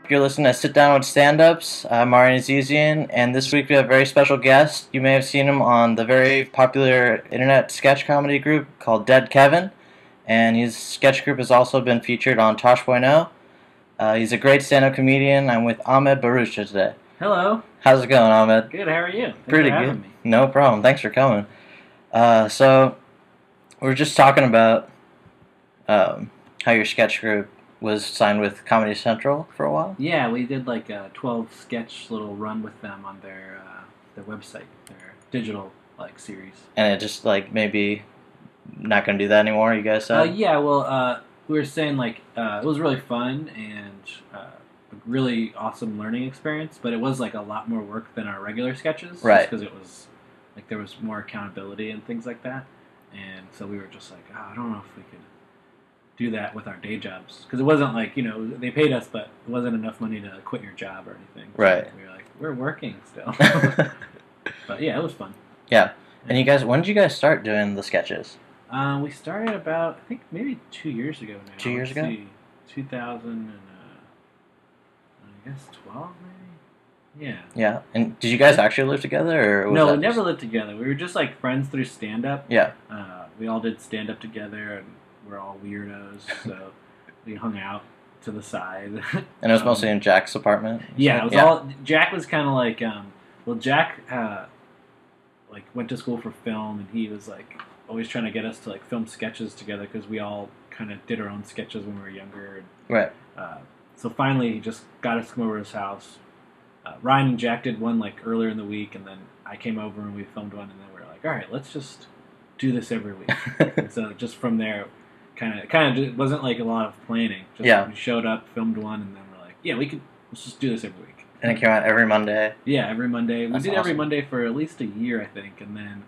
You're listening to Sit Down with Stand-Ups. I'm Aryan Azizian, and this week we have a very special guest. You may have seen him on the very popular internet sketch comedy group called Dead Kevin, and his sketch group has also been featured on Tosh.0. He's a great stand-up comedian. I'm with Ahmed Bharoocha today. Hello. How's it going, Ahmed? Good, how are you? Thanks Pretty for good. having me. No problem. Thanks for coming. So, we were just talking about how your sketch group was signed with Comedy Central for a while. Yeah, we did like a 12 sketch little run with them on their website, their digital series. And it just maybe not going to do that anymore, you guys said? Yeah, well, we were saying it was really fun and a really awesome learning experience, but it was a lot more work than our regular sketches. Right. Just because it was there was more accountability and things like that. And so we were just I don't know if we could do that with our day jobs, because it wasn't they paid us, but it wasn't enough money to quit your job or anything. So right. we were we're working still. But yeah, it was fun. Yeah. And you guys, when did you guys start doing the sketches? We started about, I think, maybe 2 years ago now. 2 years ago? 2000 and I guess 12 maybe. Yeah. Yeah. And did you guys actually live together, or was no, that we never lived together. We were just friends through stand-up. Yeah. We all did stand-up together, and we're all weirdos, so we hung out to the side. And it was mostly in Jack's apartment? Yeah, it was all... Jack was kind of Jack went to school for film, and he was always trying to get us to film sketches together, because we all kind of did our own sketches when we were younger. Right. So finally, he just got us to come over to his house. Ryan and Jack did one earlier in the week, and then I came over and we filmed one, and then we were all right, let's just do this every week. And so just from there, kind of wasn't a lot of planning. Just we showed up, filmed one, and then we're let's just do this every week. And it came out every Monday? Yeah, every Monday. That's we did awesome. Every Monday for at least a year, I think, and then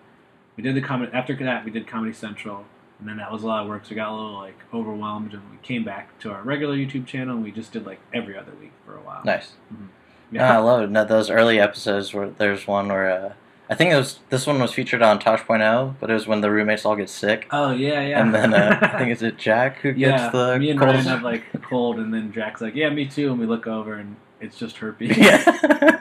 we did after that we did Comedy Central, and then that was a lot of work, so we got a little overwhelmed, and we came back to our regular YouTube channel, and we just did every other week for a while. Nice. Mm-hmm. Yeah. I love it. No, those early episodes where there's one where I think this one was featured on Tosh.0, but it was when the roommates all get sick. Oh yeah. And then I think it's Jack who gets the me and cold. Ryan have a cold, and then Jack's yeah, me too, and we look over and it's just herpes. Yeah.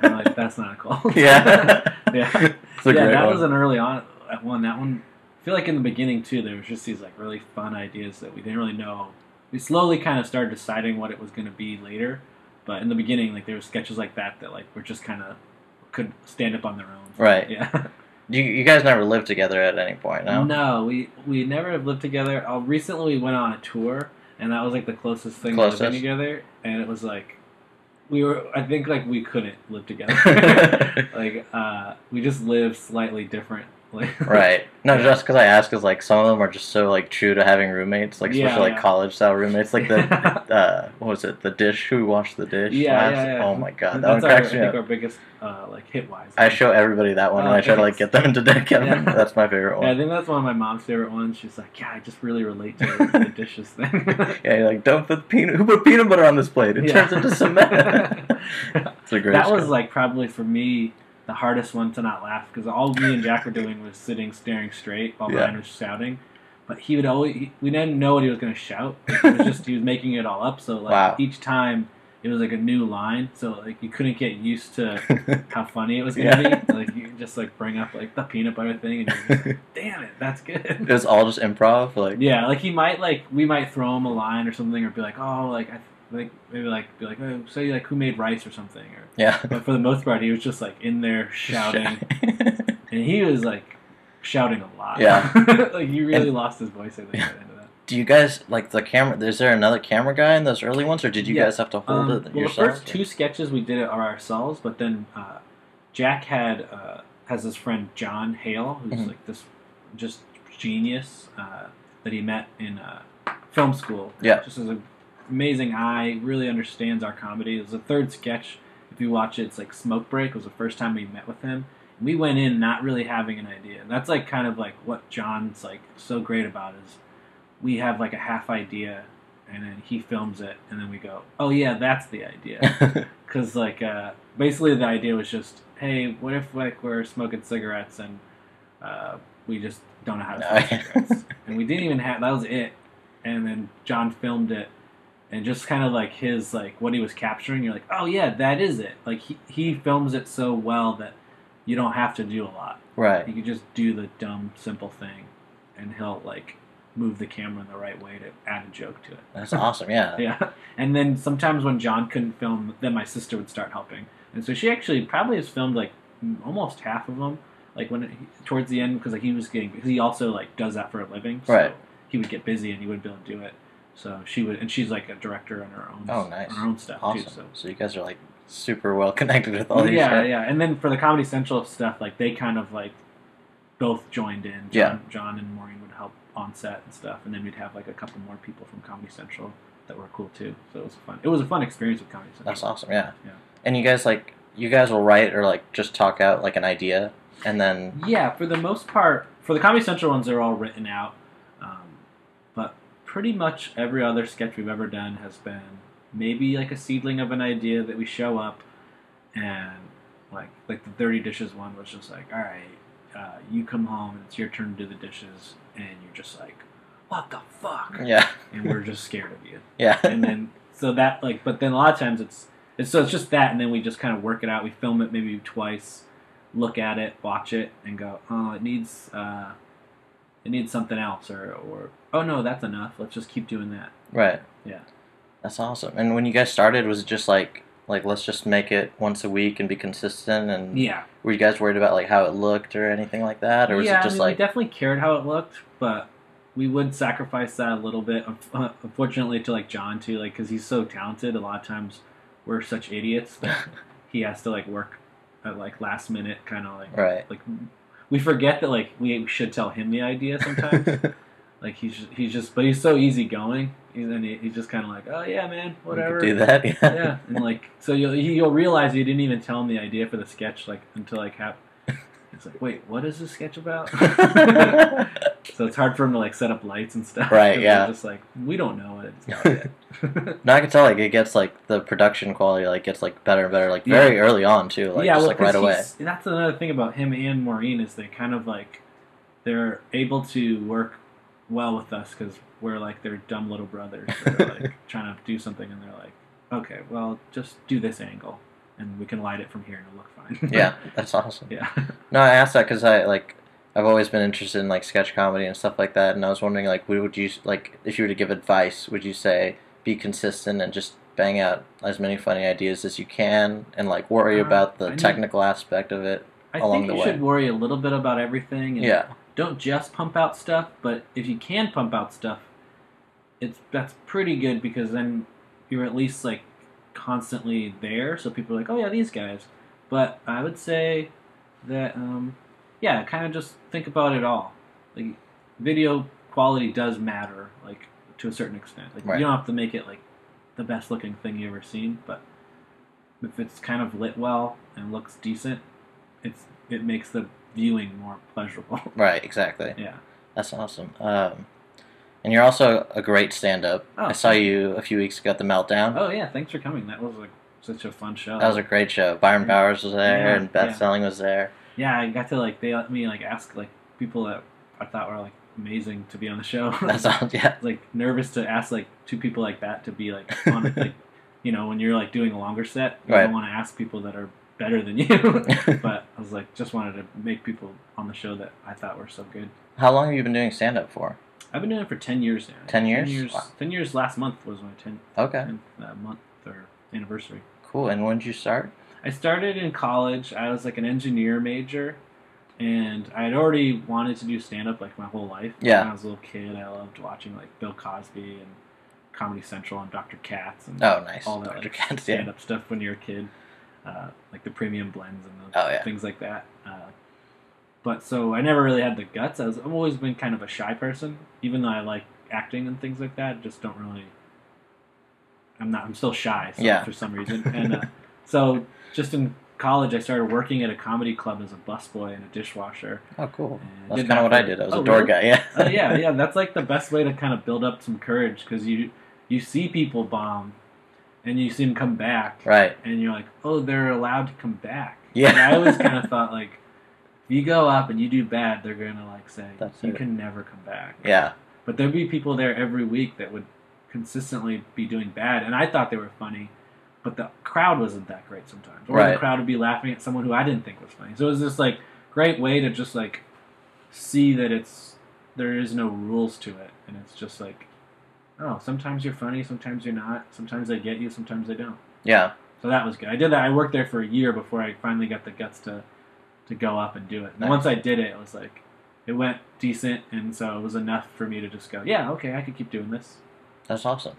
I'm that's not a cold. Yeah. Yeah. That was an early on one. That one, I feel in the beginning too, there was just these really fun ideas that we didn't really know. We slowly kind of started deciding what it was going to be later, but in the beginning, there were sketches like that were just kind of could stand up on their own. Right. Yeah. You guys never lived together at any point, no? No, we never have lived together. Recently we went on a tour, and that was the closest thing to living together, and it was we were, I think we couldn't live together. We just lived slightly different. Right. No, just because I asked, because some of them are just so true to having roommates, especially college style roommates, the what was it, The Dish? Who watched The Dish? Yeah. Oh my god, that that's one cracks me up. our biggest hit wise. I show everybody that one when I try to get them into Dead Kevin. Yeah. That's my favorite one. Yeah, I think that's one of my mom's favorite ones. She's yeah, I just really relate to the dishes thing. Yeah, you're don't put who put peanut butter on this plate? It turns into cement. It's a great. That was probably for me the hardest one to not laugh, because all me and Jack were doing was staring straight while Ryan was shouting. But he would always, we didn't know what he was going to shout. It was just, he was making it all up. So each time it was a new line. So you couldn't get used to how funny it was going to be. You just bring up the peanut butter thing, and you're just damn it, that's good. It was all just improv. Yeah, he might we might throw him a line or something, or be maybe oh, say who made rice or something, or But for the most part, he was just in there shouting, and he was shouting a lot. Yeah. He really lost his voice at the end of that. Do you guys the camera? Is there another camera guy in those early ones, or did you guys have to hold it yourselves? Well, the first two sketches we did it ourselves, but then Jack has this friend John Hale, who's this just genius that he met in film school. Yeah. Just as an amazing eye, really understands our comedy. It was the third sketch. If you watch it, it's Smoke Break. It was the first time we met with him. We went in not really having an idea. And that's kind of what John's so great about is we have a half idea, and then he films it, and then we go, oh yeah, that's the idea. Because basically the idea was just, hey, what if we're smoking cigarettes and we just don't know how to smoke cigarettes, and we didn't even have, that was it. And then John filmed it, and just kind of like his like what he was capturing. You're like, oh yeah, that is it. Like he films it so well that you don't have to do a lot. Right. You can just do the dumb, simple thing, and he'll like move the camera in the right way to add a joke to it. That's awesome. Yeah. Yeah. And then sometimes when John couldn't film, then my sister would start helping, and so she actually probably has filmed like almost half of them. Like towards the end, because like because he also like does that for a living, so Right. he would get busy and he wouldn't be able to do it. So she would, and she's like a director on her own. Oh, nice. On her own stuff Awesome. too. So you guys are like super well connected with all these. Yeah, shows. yeah. And then for the Comedy Central stuff, like they kind of like both joined in. John and Maureen would help on set and stuff, and then we'd have like a couple more people from Comedy Central that were cool too. So it was fun. It was a fun experience with Comedy Central. That's awesome. Yeah. Yeah. And you guys will write or like just talk out like an idea, and then yeah, for the most part, for the Comedy Central ones, they're all written out. But pretty much every other sketch we've ever done has been maybe like a seedling of an idea that we show up, and like the Dirty Dishes one was just like, all right, you come home and it's your turn to do the dishes, and you're just like, what the fuck? Yeah. And we're just scared of you. Yeah. And then so that like, but then a lot of times it's just that, and then we just kind of work it out. We film it maybe twice, look at it, watch it, and go, oh, it needs something else, or oh no, that's enough. Let's just keep doing that. Right. Yeah. That's awesome. And when you guys started, was it just like let's just make it once a week and be consistent? And Yeah. were you guys worried about like how it looked or anything like that, or was it just we definitely cared how it looked, but we would sacrifice that a little bit. Unfortunately, to like John too, like because he's so talented. A lot of times we're such idiots that he has to like work at like last minute, kind of like right. Like we forget that like we should tell him the idea sometimes. Like he's just, but he's so easygoing. He's just kind of like, oh yeah, man, whatever. Do that, yeah. Yeah, and like so you'll realize you didn't even tell him the idea for the sketch like until like it's like, wait, what is this sketch about? So it's hard for him to like set up lights and stuff. Right, yeah. Just like we don't know what it's about yet. No, I can tell like it gets like the production quality like gets like better and better like very early on too, like just like right away. That's another thing about him and Maureen is they kind of like they're able to work well with us because we're like their dumb little brothers. They're like trying to do something and they're like, okay, well just do this angle and we can light it from here and it'll look fine. Yeah, that's awesome. Yeah. No, I asked that because I've always been interested in like sketch comedy and stuff like that, and I was wondering like, would you like if you were to give advice, would you say be consistent and just bang out as many funny ideas as you can, and like worry about the technical aspect of it along the way? I think you should worry a little bit about everything. And yeah. Don't just pump out stuff, but if you can pump out stuff, that's pretty good because then you're at least like constantly there, so people are like, oh yeah, these guys. But I would say that yeah, kind of just think about it all. Like video quality does matter, like to a certain extent. Like right. You don't have to make it like the best looking thing you ever seen, but if it's kind of lit well and looks decent, it makes the viewing more pleasurable. Right, exactly. Yeah. That's awesome. And you're also a great stand-up. Oh, I saw you a few weeks ago at the Meltdown. Oh yeah, thanks for coming. That was like such a fun show. That was a great show. Byron Bowers was there, and Beth Selling was there. Yeah, I got to like they let me like ask like people that I thought were like amazing to be on the show. That's awesome. Yeah. Like nervous to ask like two people like that to be like on like when you're like doing a longer set, you don't want to ask people that are better than you. But I was like just wanted to make people on the show that I thought were so good. How long have you been doing stand-up for? I've been doing it for 10 years now. 10 years? 10 years. Wow. 10 years last month was my 10th month or anniversary. Cool. And when did you start? I started in college. I was like an engineer major, and I had already wanted to do stand-up like my whole life. Yeah. When I was a little kid, I loved watching like Bill Cosby and Comedy Central and Dr. Katz and all that Dr. like, Katz, stand-up stuff when you're a kid, like the premium blends and things like that. But so I never really had the guts. I've always been kind of a shy person, even though I like acting and things like that. I just don't really. I'm still shy for some reason, and so just in college I started working at a comedy club as a busboy and a dishwasher. Oh, cool! That's kind of what I did. I was a door really? guy. Yeah. Yeah. That's like the best way to kind of build up some courage because you see people bomb, and you see them come back, right? And you're like, oh, they're allowed to come back. Yeah. And I always kind of thought like. If you go up and you do bad, they're going to like say, you can never come back. Yeah. But there'd be people there every week that would consistently be doing bad, and I thought they were funny, but the crowd wasn't that great sometimes, or Right. the crowd would be laughing at someone who I didn't think was funny. So it was this like great way to just like see that there is no rules to it, and it's just like, oh, sometimes you're funny, sometimes you're not, sometimes they get you, sometimes they don't. Yeah. So that was good. I did that. I worked there for a year before I finally got the guts to go up and do it. And Nice. once I did it, it was like, it went decent, and so it was enough for me to just go, yeah, okay, I could keep doing this. That's awesome.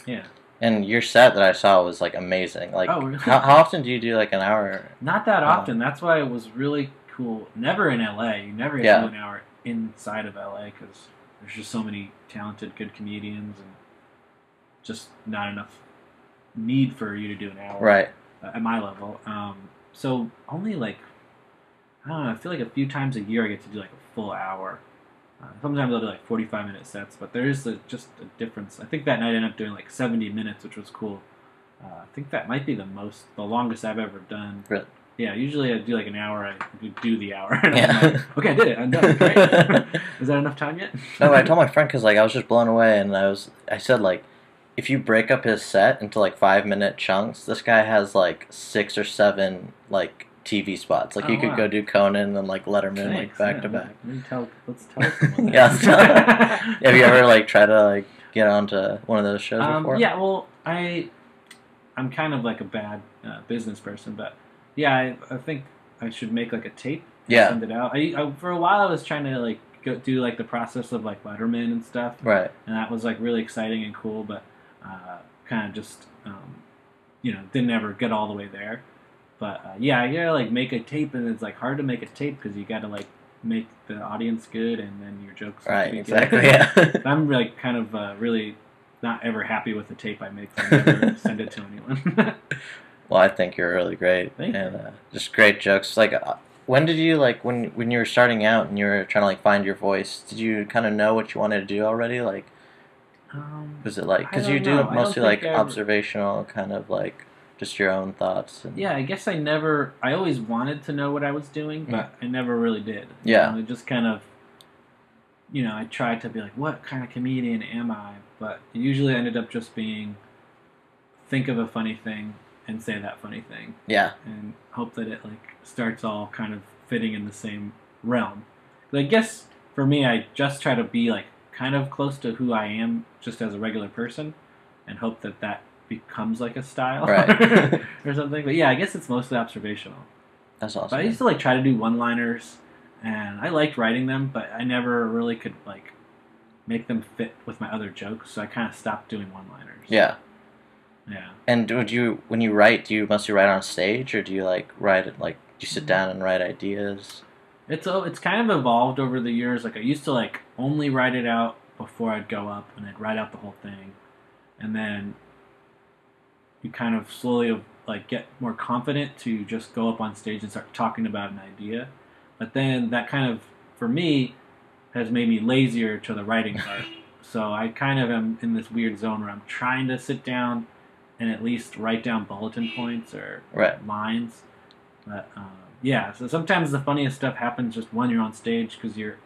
Yeah. And your set that I saw was like amazing. Like, Oh, really? how often do you do like an hour? Not that often. That's why it was really cool. Never in LA. You never get to do an hour inside of LA because there's just so many talented, good comedians, and just not enough need for you to do an hour. Right. At my level. So only like, I don't know, I feel like a few times a year I get to do like a full hour. Sometimes I'll do like 45-minute sets, but there is just a difference. I think that night I ended up doing like 70 minutes, which was cool. I think that might be the longest I've ever done. Really? Yeah, usually I do like an hour. I do the hour. Yeah. Like, okay, I did it. I'm done. Great. Is that enough time yet? No, I told my friend because like I was just blown away, and I said like, if you break up his set into like 5-minute chunks, this guy has like 6 or 7 like TV spots. Like you could go do Conan and like Letterman like back to back. Let's tell someone. Yeah. Have you ever like tried to like get onto one of those shows before? Yeah. Well, I'm kind of like a bad business person, but yeah, I think I should make like a tape and send it out. I for a while I was trying to like go do like the process of like Letterman and stuff. Right. And that was like really exciting and cool, but kind of just didn't ever get all the way there. But yeah, you gotta like make a tape, and it's like hard to make a tape because you gotta like make the audience good, and then your jokes. Right. Be Exactly. Good. Yeah. I'm like kind of really not ever happy with the tape I make, so I never send it to anyone. Well, I think you're really great, Thank you. and just great jokes. Like, when did you like when you were starting out and you were trying to like find your voice? Did you kind of know what you wanted to do already? Like, was it like because you do mostly like observational, kind of like just your own thoughts? And... Yeah, I guess I always wanted to know what I was doing, but I never really did. Yeah, it just kind of, I tried to be like, what kind of comedian am I? But it usually ended up just being, think of a funny thing and say that funny thing. Yeah. And hope that it like starts all kind of fitting in the same realm. But I guess for me, I just try to be like kind of close to who I am just as a regular person, and hope that becomes like a style, right, or something. But yeah, I guess it's mostly observational. That's awesome. But I used to like try to do one-liners, and I liked writing them, but I never really could like make them fit with my other jokes, so I kind of stopped doing one-liners. Yeah. Yeah. And when you write, do you mostly write on stage, or do you like write it like do you sit down and write ideas? It's kind of evolved over the years. Like I used to like only write it out before I'd go up, and I'd write out the whole thing, and then you kind of slowly like get more confident to just go up on stage and start talking about an idea. But then that kind of, for me, has made me lazier to the writing part. So I kind of am in this weird zone where I'm trying to sit down and at least write down bulletin points or lines. But yeah, so sometimes the funniest stuff happens just when you're on stage because you're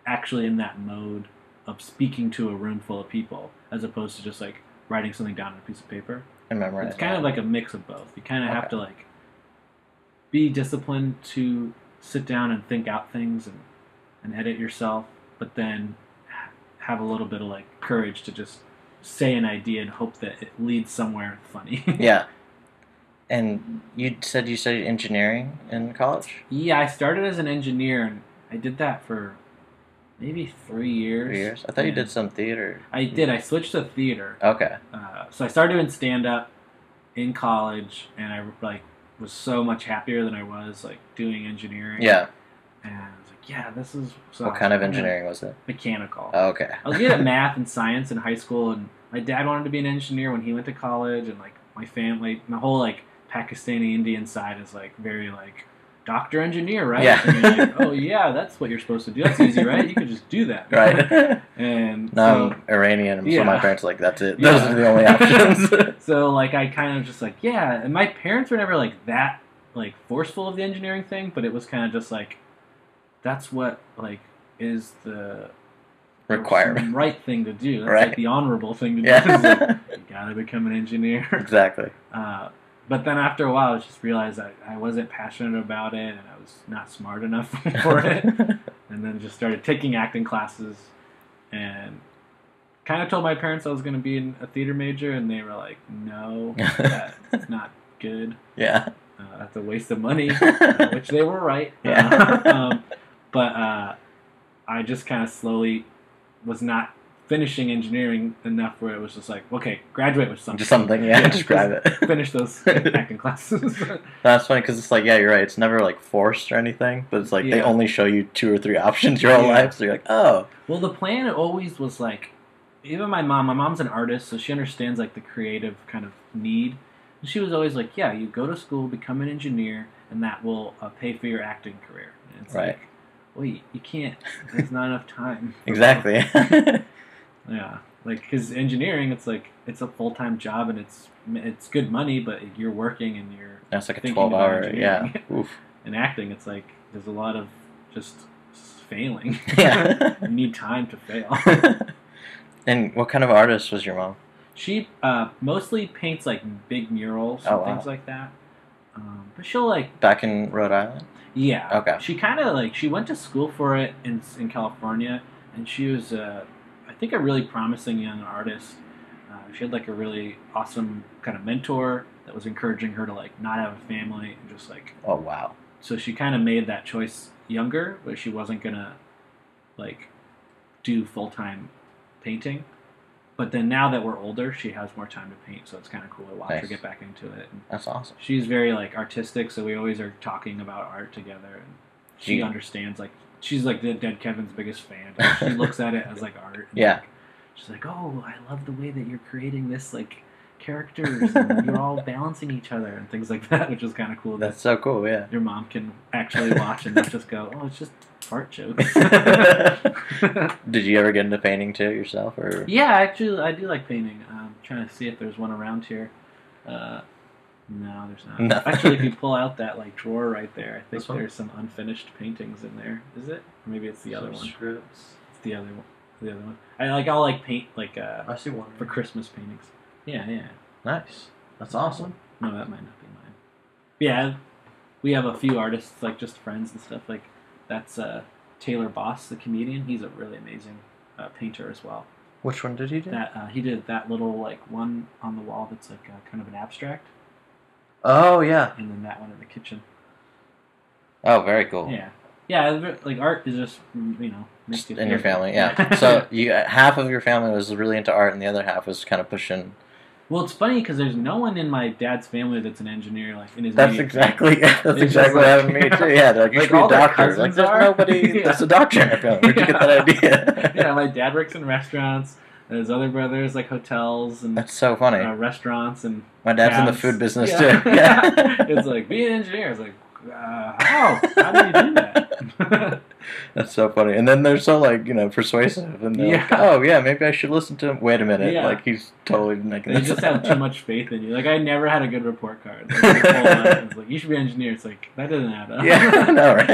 actually in that mode of speaking to a room full of people as opposed to just like writing something down on a piece of paper. And memorize. It's kind of like a mix of both. You kind of have to like be disciplined to sit down and think out things and edit yourself, but then have a little bit of like courage to just say an idea and hope that it leads somewhere funny. Yeah. And you said you studied engineering in college? Yeah, I started as an engineer, and I did that for maybe 3 years. 3 years? I thought you did some theater. I did. I switched to theater. Okay. So I started doing stand-up in college, and I like was so much happier than I was like doing engineering. Yeah. And I was like, yeah, this is... So what kind of engineering was it? Mechanical. Oh, okay. I was good at math and science in high school, and my dad wanted to be an engineer when he went to college, and like my family, my whole like Pakistani Indian side is like very like doctor engineer, right? Yeah. And you're like, oh yeah, that's what you're supposed to do. That's easy, right? You can just do that. Right. And no, I'm Iranian, so my parents are like, that's it. Yeah. Those are the only options. So like I kind of just like, yeah, and my parents were never like that like forceful of the engineering thing, but it was kind of just like that's what like is the requirement, right thing to do. That's right. like the honorable thing to do. Yeah. Like, you gotta become an engineer. Exactly. But then after a while, I just realized I wasn't passionate about it, and I was not smart enough for it. And then just started taking acting classes, and kind of told my parents I was going to be a theater major, and they were like, "No, that's not good. Yeah. That's a waste of money," which they were right. Yeah. But I just kind of slowly was not finishing engineering enough where it was just like, okay, graduate with something. Just something, yeah. Just grab it. Finish those acting classes. That's funny because it's like, yeah, you're right. It's never like forced or anything, but it's like they only show you 2 or 3 options your whole life, so you're like, oh. Well, the plan always was like, even my mom's an artist, so she understands like the creative kind of need. And she was always like, yeah, you go to school, become an engineer, and that will pay for your acting career. And it's like, wait, you can't. There's not enough time. Exactly. Yeah, like because engineering, it's like it's a full-time job and it's good money, but you're working and you're that's like a 12-hour, yeah. Oof. In acting, it's like there's a lot of just failing. Yeah. You need time to fail. And what kind of artist was your mom? She mostly paints like big murals and things like that. But she'll like back in Rhode Island. Yeah. Okay. She kind of like she went to school for it in California, and she was I think a really promising young artist. She had like a really awesome kind of mentor that was encouraging her to like not have a family and just like. Oh wow. So she kind of made that choice younger, but she wasn't gonna like do full-time painting. But then now that we're older, she has more time to paint, so it's kind of cool to watch her get back into it. And that's awesome. She's very like artistic, so we always are talking about art together, and she understands like she's like the Dead Kevin's biggest fan. She looks at it as like art. And, yeah. Like, she's like, oh, I love the way that you're creating this like characters, and you're all balancing each other and things like that, which is kind of cool. That's so cool. Yeah. Your mom can actually watch and not just go, oh, it's just fart jokes. Did you ever get into painting too yourself, or? Yeah, actually, I do like painting. I'm trying to see if there's one around here. No, there's not. No. Actually, if you pull out that like drawer right there, I think This one? there's some unfinished paintings in there. Is it? Or maybe it's the other one. Scripts. It's the other one. The other one. I'll like paint like I see one for Christmas paintings. Yeah. Nice. That's awesome. No, that might not be mine. Yeah, we have a few artists like just friends and stuff like. That's Taylor Boss, the comedian. He's a really amazing painter as well. Which one did he do? That he did that little like one on the wall that's like kind of an abstract. Oh yeah. And then that one in the kitchen. Oh, very cool. Yeah. Like art is just makes you in your family. Yeah. So you half of your family was really into art, and the other half was kind of pushing. Well, it's funny because there's no one in my dad's family that's an engineer, like in his. That's exactly what happened to me too. Yeah, they're like, you should be a doctor. Like, there's nobody that's a doctor in our family. Where'd you get that idea? Yeah, my dad works in restaurants. And his other brothers like hotels and. That's so funny. Restaurants and. My dad's in the food business too. Yeah. It's like be an engineer. It's like, how? How do you do that? That's so funny. And then they're so like persuasive, and they're like, oh yeah, maybe I should listen to him. Wait a minute, like he's totally making. They just have too much faith in you. Like I never had a good report card. Like, it's like you should be an engineer. It's like that doesn't add up. Yeah, I know, right?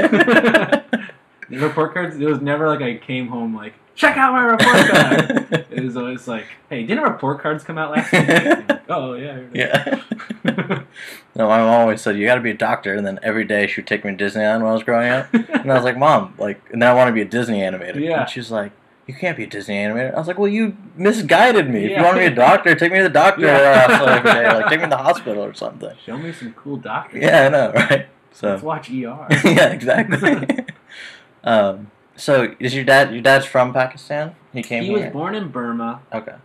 The report cards. It was never like I came home like check out my report card. It was always like, hey, didn't report cards come out last week? Like, oh yeah. Yeah. No, my mom always said you got to be a doctor, and then every day she would take me to Disneyland when I was growing up, and I was like, Mom, and then I want to be a Disney animator. Yeah. And she's like, you can't be a Disney animator. I was like, well, you misguided me. If you want to be a doctor, take me to the doctor every day. Like, take me to the hospital or something. Show me some cool doctors. Yeah, I know, right? So let's watch ER. Yeah, exactly. So is your dad's from Pakistan? He came here? He was born in Burma. Okay.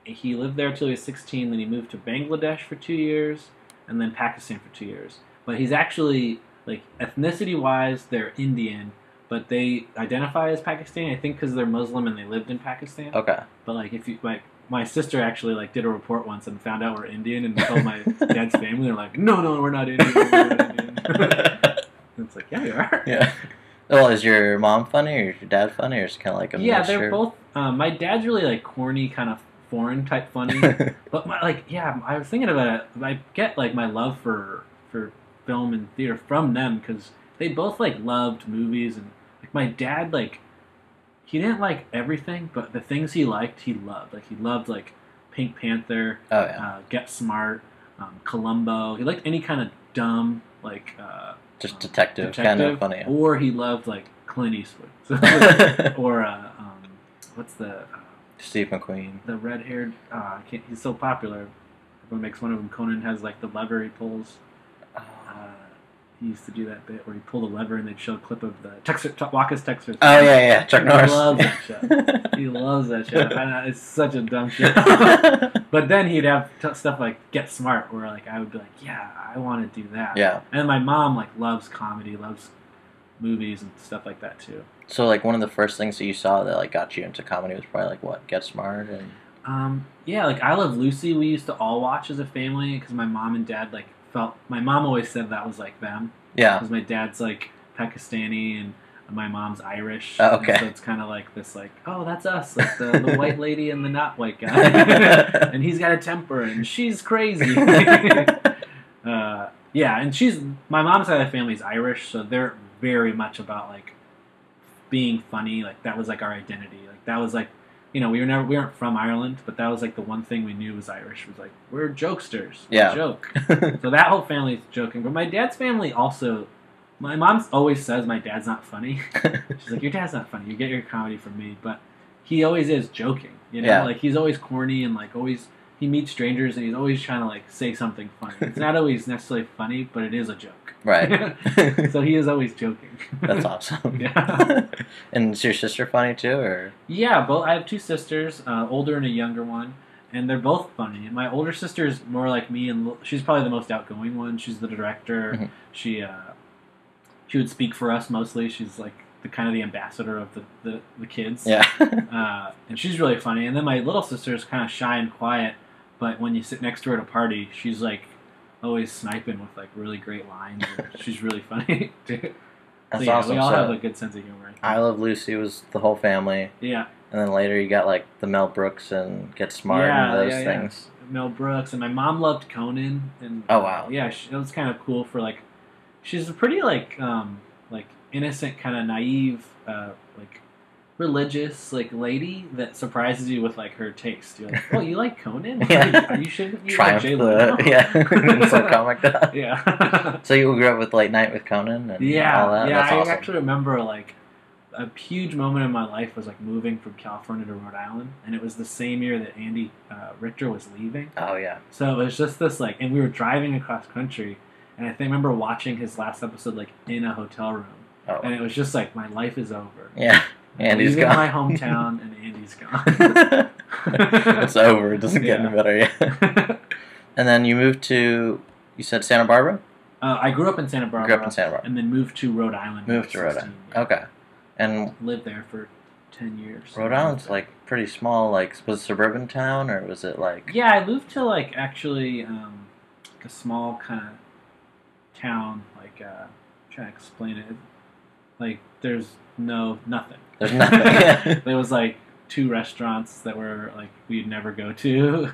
He lived there till he was 16, then he moved to Bangladesh for 2 years, and then Pakistan for 2 years. But he's actually, like, ethnicity-wise, they're Indian, but they identify as Pakistani, I think because they're Muslim and they lived in Pakistan. Okay. But, like, if you, like, my sister actually, like, did a report once and found out we're Indian and told my dad's family, they're like, no, we're not Indian, we're not Indian. And it's like, yeah, you are. Yeah. Well, is your mom funny, or is your dad funny, or is it kind of like a mixture? Yeah, they're both, my dad's really, like, corny, kind of foreign type funny, but I was thinking about it. I get like my love for film and theater from them because they both like loved movies, and like my dad, like he didn't like everything, but the things he liked, he loved. Like he loved like Pink Panther, Oh yeah. Get Smart, Columbo. He liked any kind of dumb like Just detective, kind of funny. or he loved like Clint Eastwood, or what's the Steve McQueen. the red-haired? I can't. He's so popular. Everyone makes fun of him. Conan has like the lever he pulls. He used to do that bit where he pulled a lever and they'd show a clip of the Waka's Texas. Oh yeah, Chuck Norris. He loves that show. He loves that show. I know, it's such a dumb show. But then he'd have stuff like Get Smart, where like I would be like, yeah, I want to do that. Yeah. And my mom like loves comedy, loves movies and stuff like that too. So like one of the first things that you saw that like got you into comedy was probably like what, Get Smart and. Yeah, like I Love Lucy. We used to all watch as a family because my mom and dad like felt. My mom always said that was like them. Yeah. Because my dad's like Pakistani and my mom's Irish. Oh, okay. And so it's kind of like this, like, oh, that's us, like the white lady and the not white guy, and he's got a temper and she's crazy. Yeah, and my mom's side of the family is Irish, so they're very much about like being funny. Like that was like our identity. Like that was like. We weren't from Ireland, but that was like the one thing we knew was Irish. Was like we're jokesters. We joke. So that whole family's joking. But my dad's family also. My mom always says my dad's not funny. She's like, your dad's not funny. You get your comedy from me, but he always is joking. Like he's always corny and like always he meets strangers and he's always trying to like say something funny. It's not always necessarily funny, but it is a joke. Right. So he is always joking. That's awesome. Yeah. And is your sister funny too, or? Yeah, both. I have two sisters, older and a younger one, and they're both funny. And my older sister is more like me, and she's probably the most outgoing one. She's the director. Mm-hmm. She would speak for us mostly. She's like the kind of the ambassador of the kids. Yeah. And she's really funny. And then my little sister is kind of shy and quiet, but when you sit next to her at a party, she's like always sniping with like really great lines. She's really funny too. That's so, yeah, awesome. We all have a good sense of humor. I Love Lucy was the whole family. Yeah. And then later you got like the Mel Brooks and Get Smart and those things. Mel Brooks, and my mom loved Conan. And oh wow. Yeah, it was kind of cool for like. She's a pretty like innocent, kind of naive, like religious like lady that surprises you with like her taste. You're like, oh, you like Conan? Yeah. Are you sure you Triumph like J-Lo? Yeah. So comic that. Yeah. So you grew up with Late Night with Conan and all that? Yeah, That's awesome. I actually remember like a huge moment in my life was like moving from California to Rhode Island, and it was the same year that Andy Richter was leaving. Oh yeah. So it was just this like, and we were driving across country, and I remember watching his last episode like in a hotel room, and it was just like my life is over. Yeah. Andy's gone. My hometown, and Andy's gone. It's over. It doesn't get any better yet. And then you moved to, you said Santa Barbara? I grew up in Santa Barbara. Grew up in Santa Barbara. And then moved to Rhode Island. Moved to Rhode Island. Okay. And lived there for 10 years. Rhode Island's like pretty small. Like, was it a suburban town or was it like? Yeah, I moved to like actually like a small kind of town. Like, I'm trying to explain it. Like, there's nothing. There's nothing. There was like 2 restaurants that were like we'd never go to.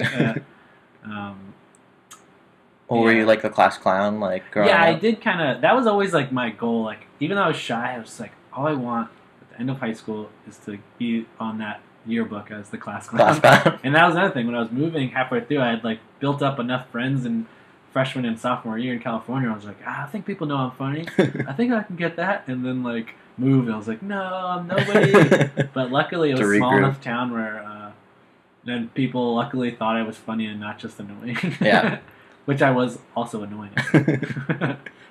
Or were you like the class clown, like growing up? I did kind of. That was always like my goal. Like even though I was shy, I was like, all I want at the end of high school is to be on that yearbook as the class clown. And that was another thing. When I was moving halfway through, I had like built up enough friends in freshman and sophomore year in California. I was like, I think people know I'm funny. I think I can get that. And then like moved, and I was like, no, I'm nobody. But luckily, it was a small enough town where then people luckily thought I was funny and not just annoying. Yeah. Which I was also annoying.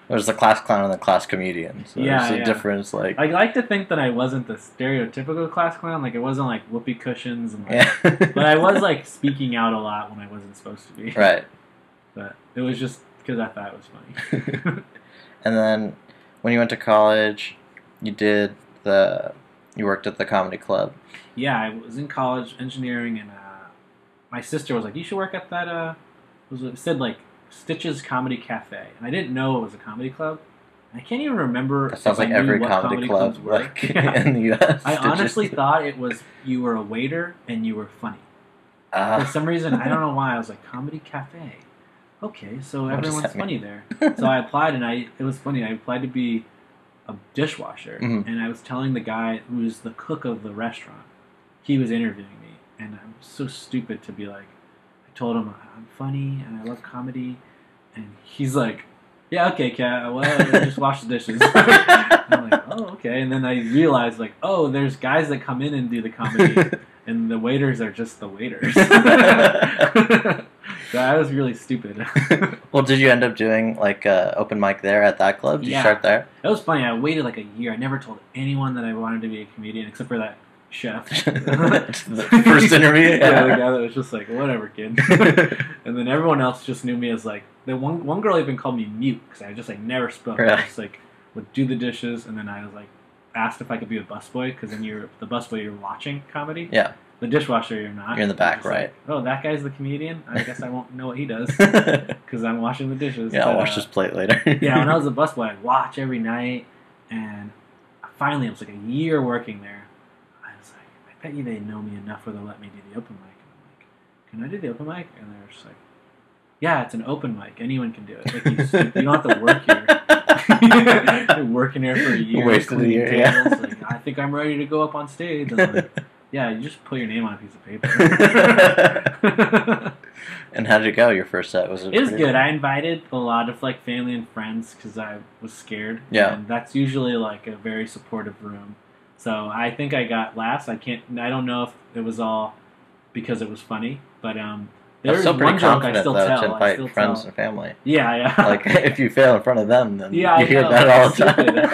There's the class clown and the class comedian. So there's a difference. Like I like to think that I wasn't the stereotypical class clown. Like it wasn't like whoopee cushions and like, but I was like speaking out a lot when I wasn't supposed to be. Right. But it was just because I thought it was funny. And then when you went to college, you worked at the comedy club. Yeah, I was in college engineering, and my sister was like, "You should work at that." It said like Stitch's Comedy Cafe, and I didn't know it was a comedy club. I can't even remember. That sounds like every comedy club like in the U.S. I honestly thought it was you were a waiter and you were funny. For some reason, I don't know why. I was like, Comedy Cafe. Okay, so everyone's funny there. So I applied, and it was funny. I applied to be a dishwasher, and I was telling the guy who was the cook of the restaurant, he was interviewing me, and I was so stupid to be like, I told him I'm funny and I love comedy, and he's like, yeah, okay, Kat, well, just wash the dishes. I'm like, oh, okay, and then I realized, like, oh, there's guys that come in and do the comedy, and the waiters are just the waiters. So I was really stupid. Well, did you end up doing like open mic there at that club? Did you start there? It was funny. I waited like a year. I never told anyone that I wanted to be a comedian except for that chef. The first interview? Yeah, the guy that was just like, whatever, kid. And then everyone else just knew me as like, the one girl even called me mute because I just like never spoke. Really? I just like would do the dishes, and then I was like asked if I could be a busboy because then the busboy, you're watching comedy. Yeah. The dishwasher, you're not. You're in the back, right? Like, oh, that guy's the comedian? I guess I won't know what he does because I'm washing the dishes. Yeah, I'll wash his plate later. Yeah, when I was a busboy, I'd watch every night, and finally, it was like a year working there. I was like, I bet you they know me enough where they'll let me do the open mic. And I'm like, can I do the open mic? And they're just like, yeah, it's an open mic. Anyone can do it. Like, you don't have to work here. You're working here for a year. Wasted a year, yeah. Like, I think I'm ready to go up on stage. And I'm like, yeah, you just put your name on a piece of paper. And how did it go? Your first set was it was good. I invited a lot of like family and friends because I was scared. Yeah, and that's usually like a very supportive room. So I think I got last. I don't know if it was all because it was funny, but there's one joke I still tell. To invite friends and family. Yeah, yeah. Like if you fail in front of them, then yeah, you hear that all the time.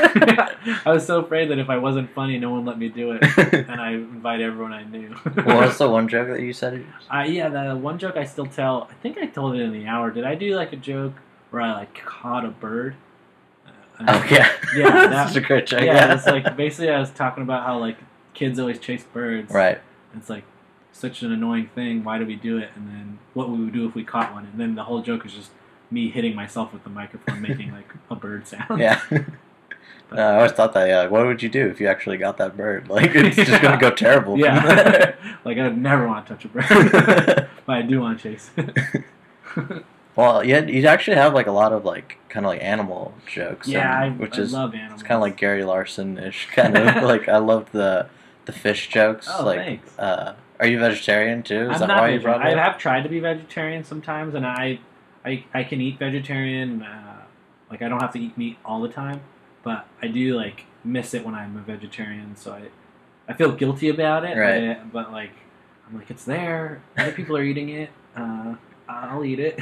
I was so afraid that if I wasn't funny, no one let me do it, and I invite everyone I knew. What was the one joke that you said? Yeah, the one joke I still tell. I think I told it in the hour. Did I do like a joke where I like caught a bird? Oh yeah, yeah, that's such a great joke. Yeah, it's like basically I was talking about how like kids always chase birds. Right. It's like such an annoying thing. Why do we do it? And then what we would do if we caught one. And then the whole joke is just me hitting myself with the microphone, making like a bird sound. Yeah. I always thought that. Yeah. What would you do if you actually got that bird? Like it's just gonna go terrible. Yeah. Like I would never want to touch a bird, but I do want to chase it. Well, you actually have like a lot of like kind of like animal jokes. Yeah, I love animals. It's kind of like Gary Larson-ish kind of. Like I love the fish jokes. Oh, like, thanks. Are you vegetarian too? Is I'm that not why you brought it up? I have tried to be vegetarian sometimes, and I can eat vegetarian. Like I don't have to eat meat all the time, but I do like miss it when I'm a vegetarian. So I feel guilty about it. Right. But like I'm like it's there. Other people are eating it. I'll eat it.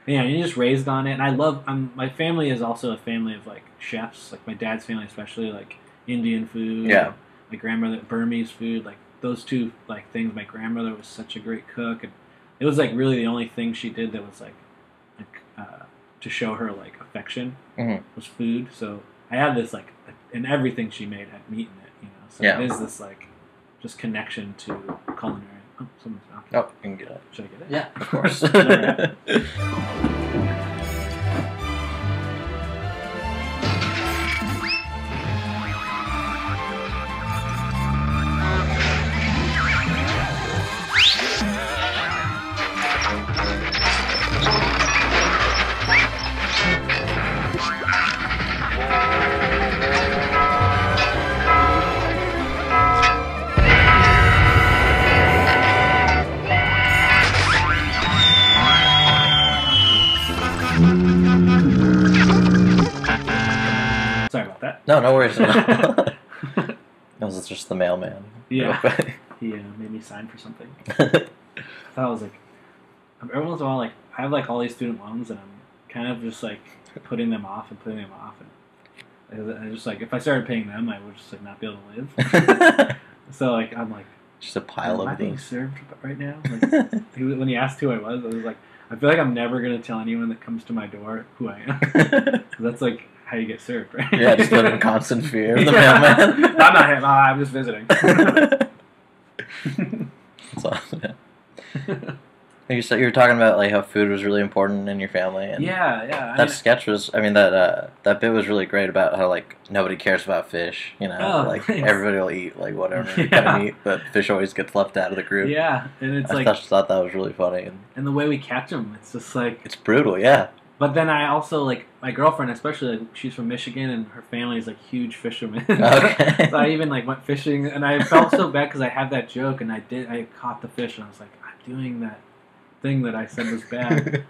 Yeah, you're just raised on it, and I love. My family is also a family of like chefs. Like my dad's family, especially like Indian food. Yeah. My grandmother, Burmese food, like those two like things. My grandmother was such a great cook, and it was like really the only thing she did that was like to show her like affection was food. So I have this like, and everything she made had meat in it, you know. So it is this like just connection to culinary. Oh, someone's knocking. Oh, you can get it. Should I get it? Yeah, of course. Sorry about that. No worries. That was just the mailman. Yeah. He made me sign for something. I thought I was like, every once in a while, like I have like all these student loans, and I'm kind of just like putting them off, and I just like if I started paying them, I would just like not be able to live. So like I'm like, just a pile of am I being those. served right now? Like, when he asked who I was like, I feel like I'm never gonna tell anyone that comes to my door who I am. That's like how you get served, right? Yeah, just live in constant fear of the mailman. I'm not him. I'm just visiting. That's awesome. Yeah. You were talking about like how food was really important in your family, and yeah. That sketch was, that bit was really great about how like nobody cares about fish, you know, like thanks. everybody will eat like whatever kind of meat, but fish always gets left out of the group. Yeah, and it's I like just thought that was really funny, and the way we catch them, it's just like it's brutal. Yeah, But then I also like my girlfriend, especially like, she's from Michigan and her family is like huge fishermen. Okay. So I even like went fishing and I felt so bad because I had that joke and I caught the fish and I was like, I'm doing that thing that I said was bad.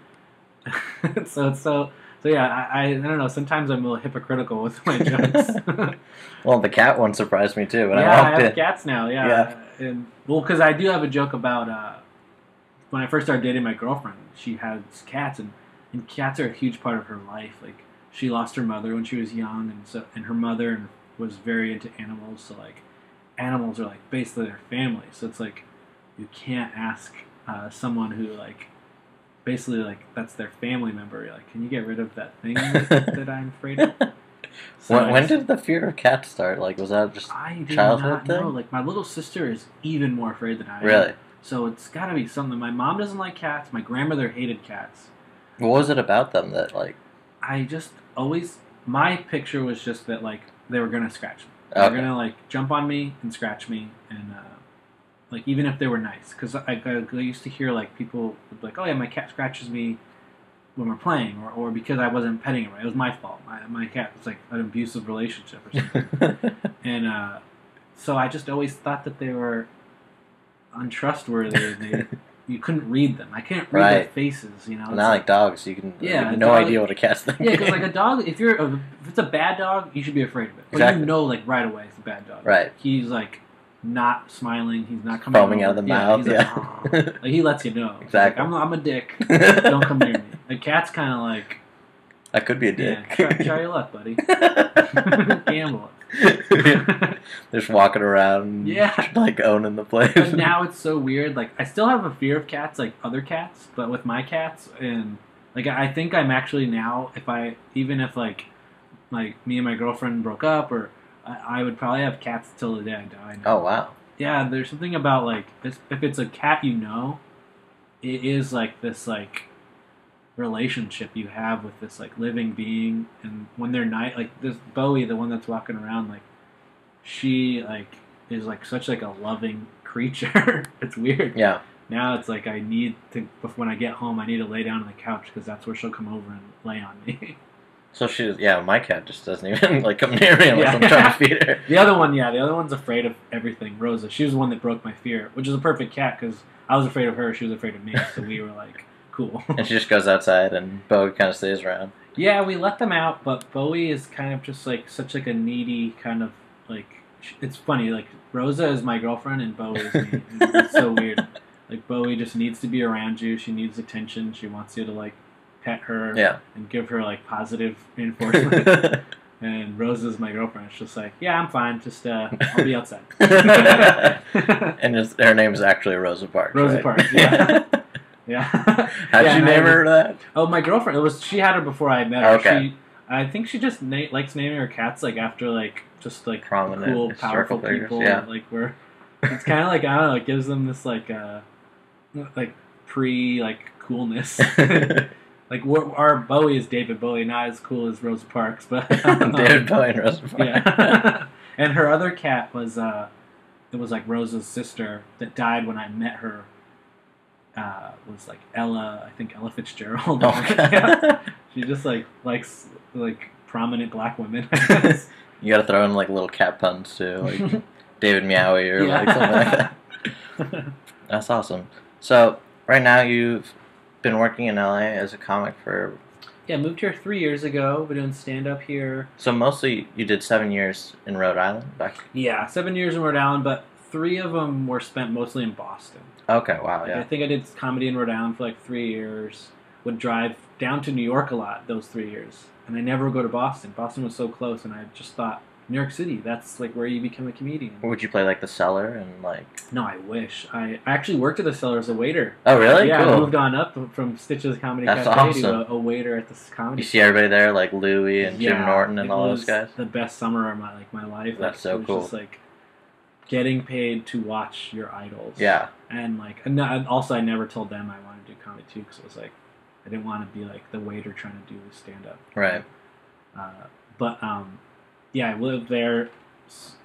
So yeah, I don't know. Sometimes I'm a little hypocritical with my jokes. Well, the cat one surprised me too when Yeah, I I walked have in. cats now. Yeah, Yeah. and well, because I do have a joke about when I first started dating my girlfriend. She has cats, and cats are a huge part of her life. Like she lost her mother when she was young, and her mother was very into animals. So like, animals are like basically their family. So it's like you can't ask someone who like basically like that's their family member. You're like, can you get rid of that thing that I'm afraid of? So When did the fear of cats start? Like, was that just I do childhood not thing? know. Like my little sister is even more afraid than I am. Really? So it's got to be something. My mom doesn't like cats. My grandmother hated cats. What was it about them that like? I just always my picture was just that like they were gonna scratch me. They Okay. were gonna like jump on me and scratch me, and like even if they were nice, because I used to hear like people would be like, oh yeah, my cat scratches me when we're playing, or because I wasn't petting it right. It was my fault. My cat was like an abusive relationship or something, and so I just always thought that they were untrustworthy. You couldn't read them. I can't read their Right. faces. You know, Not It's like dogs. You can. Yeah, You have a no dog- idea what a cat's thinking. yeah, because like a dog, if it's a bad dog, you should be afraid of it. But Exactly. you know, like right away, it's a bad dog. Right. He's like not smiling. He's not coming Foaming out of the mouth. He's Yeah. like, like, he lets you know. He's Exactly. like, I'm a dick. Don't come near me. A cat's kind of like, That could be a dick. yeah, try your luck, buddy. Gamble it. Just walking around, Yeah. like owning the place. But now it's so weird. Like I still have a fear of cats, like other cats, but with my cats, and like I think I'm actually now, if like me and my girlfriend broke up, or I would probably have cats till the day I die. Now. Oh wow. Yeah, there's something about like this, if it's a cat, you know, it is like this like relationship you have with this like living being, and when they're like this Bowie, the one that's walking around, like she like is like such like a loving creature. It's weird. Yeah. Now it's like I need to, when I get home, I need to lay down on the couch because that's where she'll come over and lay on me. So my cat just doesn't even like come near me unless Yeah. I'm trying to feed her. The other one's afraid of everything. Rosa, she was the one that broke my fear, which is a perfect cat because I was afraid of her, she was afraid of me, so we were like, cool. And she just goes outside, and Bo kind of stays around. Yeah, we let them out, but Bowie is kind of just like such like a needy kind of like. It's funny, like Rosa is my girlfriend and Bowie is me. It's so weird. Like Bowie just needs to be around you. She needs attention. She wants you to like pet her and give her like positive reinforcement. And Rosa's my girlfriend. It's just like, yeah, I'm fine. Just I'll be outside. And her name's actually Rosa Parks. Rosa right? Parks. Yeah. Yeah. How'd Yeah, you name her that? Oh, my girlfriend. She had her before I met her. Okay. I think she just likes naming her cats like after like just like Prominent cool, powerful historical figures, people. yeah. Like where it's kind of like I don't know. It gives them this like pre like coolness. Like our Bowie is David Bowie, not as cool as Rosa Parks, but David Bowie and Rosa Parks. Yeah. And her other cat was it was like Rosa's sister that died when I met her. Was like Ella, I think Ella Fitzgerald. Okay. She just like likes like prominent black women. I guess. You gotta throw in like little cat puns too, like David Meowie or like something like that. That's awesome. So right now you've been working in LA as a comic for. Yeah, moved here 3 years ago. Been doing stand up here. So mostly you did 7 years in Rhode Island back. Yeah, 7 years in Rhode Island, but 3 of them were spent mostly in Boston. Okay, wow, Like, yeah. I think I did comedy in Rhode Island for like 3 years. Would drive down to New York a lot those 3 years, and I never would go to Boston. Boston was so close, and I just thought New York City. That's like where you become a comedian. Would you play like the Cellar and like? No, I wish. I actually worked at the Cellar as a waiter. Oh, really? Yeah, Cool. I moved on up from Stitches Comedy That's Cafe awesome. to a waiter at this comedy. You see everybody there, like Louie and Jim Yeah, Norton and it all those was guys. The best summer of my life. That's so it was cool. Just like getting paid to watch your idols. Yeah. And like, and also I never told them I wanted to do comedy too, because it was like I didn't want to be like the waiter trying to do stand up. Right. But yeah, I lived there,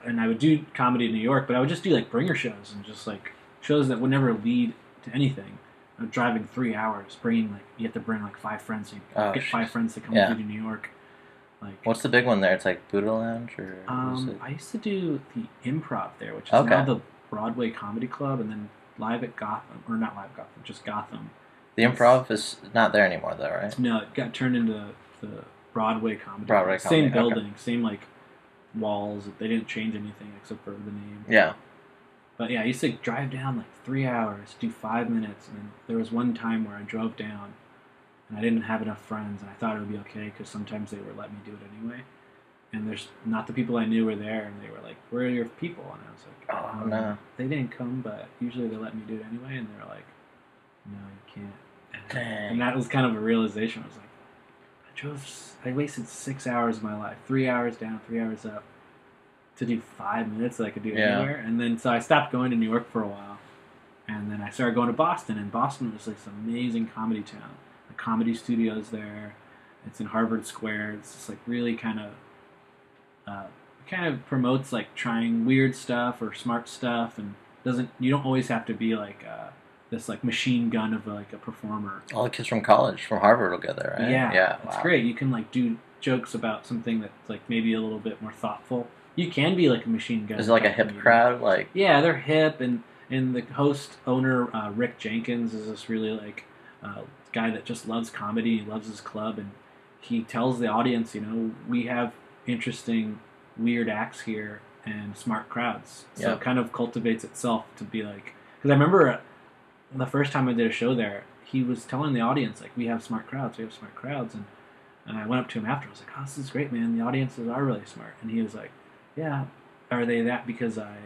and I would do comedy in New York, but I would just do like bringer shows and just like shows that would never lead to anything. driving 3 hours, bringing like you have to bring like 5 friends. So you get 5 friends to come Yeah. with you to New York. Like, what's the big one there? It's like Buddha Lounge, or what is it? I used to do the Improv there, which is Okay. now the Broadway Comedy Club, and then Live at Gotham, or not Live at Gotham, just Gotham. The Improv is not there anymore, though, right? No, it got turned into the Broadway Comedy Broadway Club. Comedy, Same building, okay. same like walls. They didn't change anything except for the name. Yeah. But yeah, I used to drive down like 3 hours, do 5 minutes, and then there was one time where I drove down, and I didn't have enough friends, and I thought it would be okay because sometimes they would let me do it anyway. And there's not the people I knew were there, and they were like, "Where are your people?" And I was like, "Oh no, they didn't come, but usually they let me do it anyway." And they were like, "No, you can't." Dang. And that was kind of a realization. I was like, I wasted 6 hours of my life, 3 hours down, 3 hours up, to do 5 minutes that I could do anywhere. And then so I stopped going to New York for a while, and then I started going to Boston. And Boston was this amazing comedy town. The Comedy Studio's there. It's in Harvard Square. It's just like really kind of promotes like trying weird stuff or smart stuff, and you don't always have to be like this like machine gun of like a performer. All the kids from college, from Harvard, will go there, right? Yeah, it's great. You can like do jokes about something that's like maybe a little bit more thoughtful. You can be like a machine gun. Is it like a hip crowd? Like, yeah, they're hip, and the host owner Rick Jenkins is this really like guy that just loves comedy. He loves his club, and he tells the audience, we have interesting, weird acts here and smart crowds. So it kind of cultivates itself to be like, because I remember the first time I did a show there, he was telling the audience like, we have smart crowds, and I went up to him after. I was like, oh, this is great, man. The audiences are really smart. And he was like, yeah, are they that because I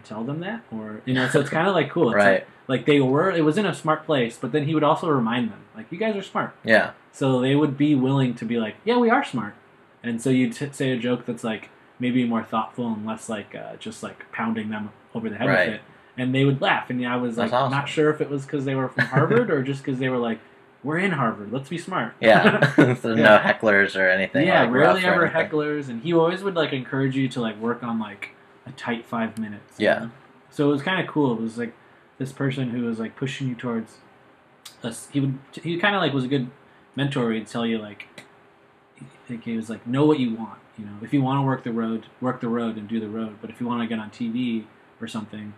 tell them that, or so it's kind of like cool. It's right? Like it was in a smart place, but then he would also remind them like, you guys are smart. Yeah. So they would be willing to be like, yeah, we are smart. And so you'd say a joke that's like maybe more thoughtful and less like just like pounding them over the head with it, and they would laugh. And I was like, awesome. Not sure if it was because they were from Harvard or just because they were like, we're in Harvard, let's be smart. Yeah, so no hecklers or anything. Yeah, like rarely ever hecklers, and he always would like encourage you to like work on like a tight 5 minutes. Yeah. So it was kind of cool. It was like this person who was like pushing you towards us. He kind of like was a good mentor. He'd tell you like, he was like, know what you want. If you want to work the road and do the road. But if you want to get on TV or something,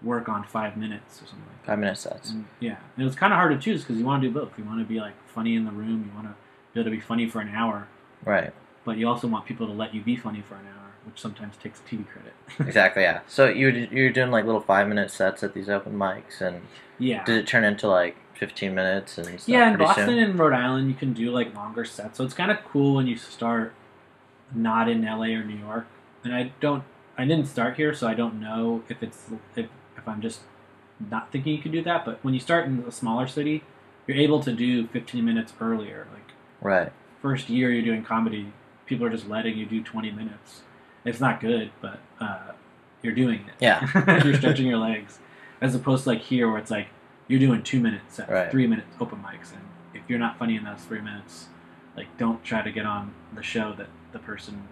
work on 5 minutes or something like that. 5 minute sets. And it was kind of hard to choose because you want to do both. You want to be like funny in the room. You want to be able to be funny for an hour. Right. But you also want people to let you be funny for an hour, which sometimes takes TV credit. Exactly, yeah. So you're doing like little 5 minute sets at these open mics, and did it turn into like 15 minutes and stuff? Yeah, in Boston and Rhode Island, you can do like longer sets. So it's kind of cool when you start not in LA or New York. And I didn't start here, so I don't know if I'm just not thinking you can do that. But when you start in a smaller city, you're able to do 15 minutes earlier. Like first year you're doing comedy, people are just letting you do 20 minutes. It's not good, but you're doing it. Yeah. You're stretching your legs. As opposed to like here where it's like you're doing 2 minutes sets, 3 minutes open mics. And if you're not funny in those 3 minutes, like don't try to get on the show that the person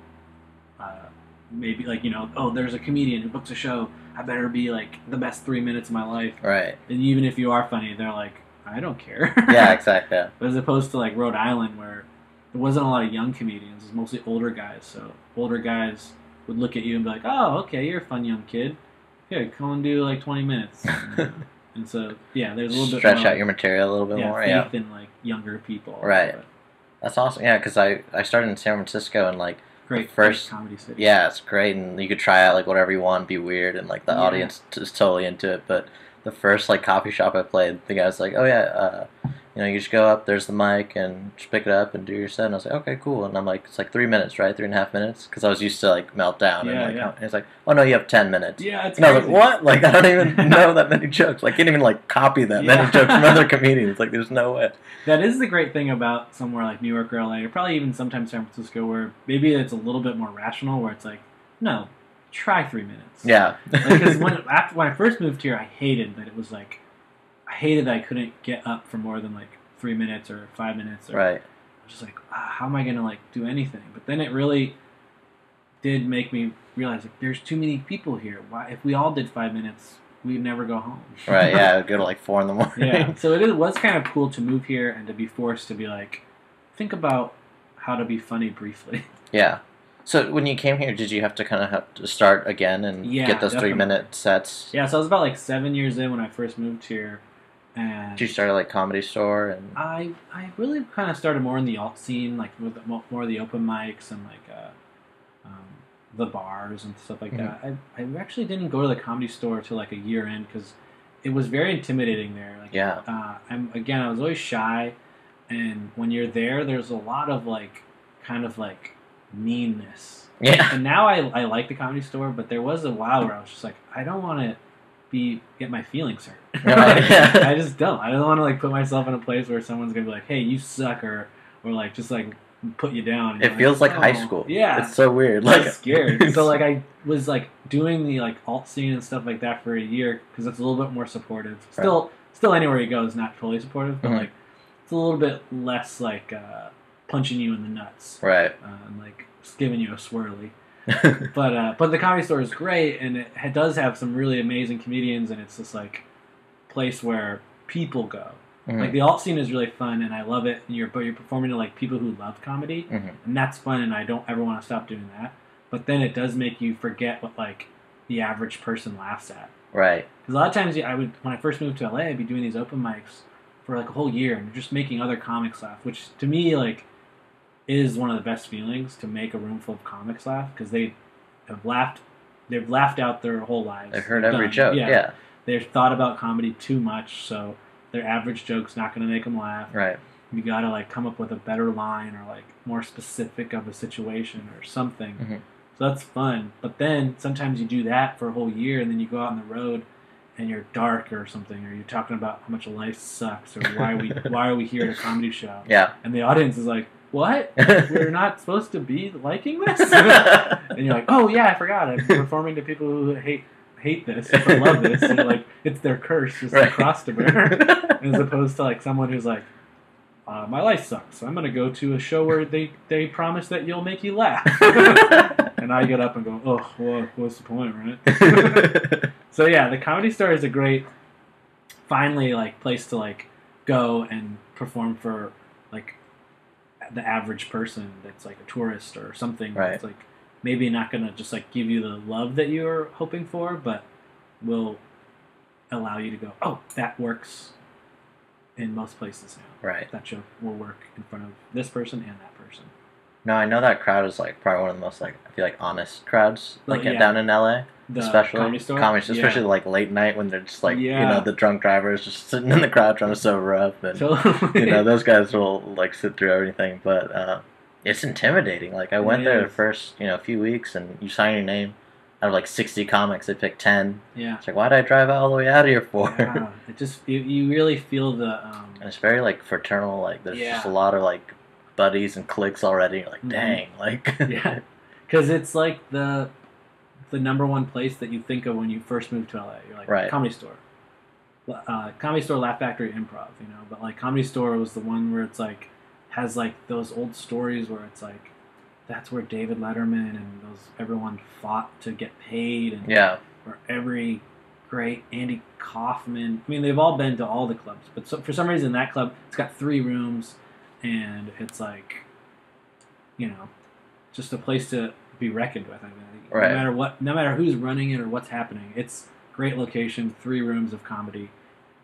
maybe like, oh, there's a comedian who books a show, I better be like the best 3 minutes of my life. Right. And even if you are funny, they're like, I don't care. Yeah, exactly. Yeah. As opposed to like Rhode Island where there wasn't a lot of young comedians. It was mostly older guys. So older guys would look at you and be like, oh, okay, you're a fun young kid. Yeah, come and do like 20 minutes. And so, yeah, there's a little bit stretch out your material a little bit more. Faith in like younger people. Right. That's awesome. Yeah, because I started in San Francisco and like great comedy city. Yeah, it's great, and you could try out like whatever you want, be weird, and like the audience is totally into it. But the first like coffee shop I played, the guy was like, "Oh yeah, you just go up, there's the mic, and just pick it up and do your set." And I was like, "Okay, cool." And I'm like, "It's like 3 minutes, right? 3.5 minutes?" Because I was used to like meltdown. And he's like, "Oh no, you have 10 minutes." Yeah, it's and I was like, "What?" Like I don't even know that many jokes. Like I can't even like copy that many jokes from other comedians. Like there's no way. That is the great thing about somewhere like New York or LA, or probably even sometimes San Francisco, where maybe it's a little bit more rational, where it's like, no, try 3 minutes. Yeah. Because when I first moved here, I hated that it was like, I hated that I couldn't get up for more than like 3 minutes or 5 minutes. Right. I was just like, how am I going to like do anything? But then it really did make me realize like there's too many people here. Why, if we all did 5 minutes, we'd never go home. Right, yeah, I'd go to like 4 in the morning. Yeah, so was kind of cool to move here and to be forced to be like, think about how to be funny briefly. Yeah. So when you came here, did you have to start again and get those definitely. 3-minute sets? Yeah, so I was about like 7 years in when I first moved here, and Did you start at like Comedy Store and? I really kind of started more in the alt scene, like with more of the open mics and like um, the bars and stuff like that. I actually didn't go to the Comedy Store till like a year in because it was very intimidating there. Like, Yeah. I was always shy, and when you're there, there's a lot of like kind of like meanness. Yeah. And now I like the Comedy Store, but there was a while where I was just like, I don't want to get my feelings hurt. Right. I just don't. I don't want to like put myself in a place where someone's gonna be like, "Hey, you suck," or like just like put you down. It feels like high school. Yeah, it's so weird. Like, I'm scared. So like I was like doing the like alt scene and stuff like that for a year because it's a little bit more supportive. Still anywhere you go is not totally supportive, but like it's a little bit less like punching you in the nuts, right? And like just giving you a swirly. But the Comedy Store is great, and it does have some really amazing comedians, and it's just like a place where people go. Like the alt scene is really fun, and I love it. And you're performing to like people who love comedy, and that's fun. And I don't ever want to stop doing that. But then it does make you forget what like the average person laughs at. Right. Because a lot of times when I first moved to LA, I'd be doing these open mics for like a whole year, and just making other comics laugh, which to me like is one of the best feelings, to make a room full of comics laugh, because they've laughed out their whole lives. They've heard every joke. Yeah. They've thought about comedy too much, so their average joke's not going to make them laugh. Right. You got to like come up with a better line or like more specific of a situation or something. So that's fun. But then sometimes you do that for a whole year, and then you go out on the road and you're dark or something, or you're talking about how much life sucks, or why are we here at a comedy show? Yeah. And the audience is like, what? We're not supposed to be liking this? And you're like, oh yeah, I forgot. I'm performing to people who hate this, but love this. And like, it's their curse, just a cross to bear. As opposed to like someone who's like, my life sucks, so I'm going to go to a show where they promise that you'll make you laugh. And I get up and go, oh, well, what's the point, right? So yeah, the Comedy Store is a great, finally, like, place to like go and perform for like the average person that's like a tourist or something. Right. That's like maybe not going to just like give you the love that you're hoping for, but will allow you to go, oh, that works in most places now. Right. That show will work in front of this person and that person. No, I know that crowd is like probably one of the most like I feel like honest crowds like down in LA. The especially Comedy Store? Especially like late night when they're just like you Yeah. know, the drunk drivers just sitting in the crowd trying to sober up, and Totally. you know, those guys will like sit through everything. But it's intimidating. Like I went there the first few weeks, and you sign your name. Out of like 60 comics, they picked 10. Yeah. It's like, why did I drive all the way out of here for? Yeah. It just you really feel the. And it's very like fraternal. Like there's Yeah. just a lot of like buddies and cliques already. You're like, dang, like. Yeah, because it's like the number one place that you think of when you first move to LA. You're like, Right. Comedy Store. Comedy Store, Laugh Factory, Improv, but like Comedy Store was the one where it's like has like those old stories where it's like that's where David Letterman and everyone fought to get paid, and where every great Andy Kaufman. I mean, they've all been to all the clubs, but for some reason that club, it's got 3 rooms, and it's like, just a place to be reckoned with. I think Right. no matter who's running it or what's happening, it's great location, 3 rooms of comedy,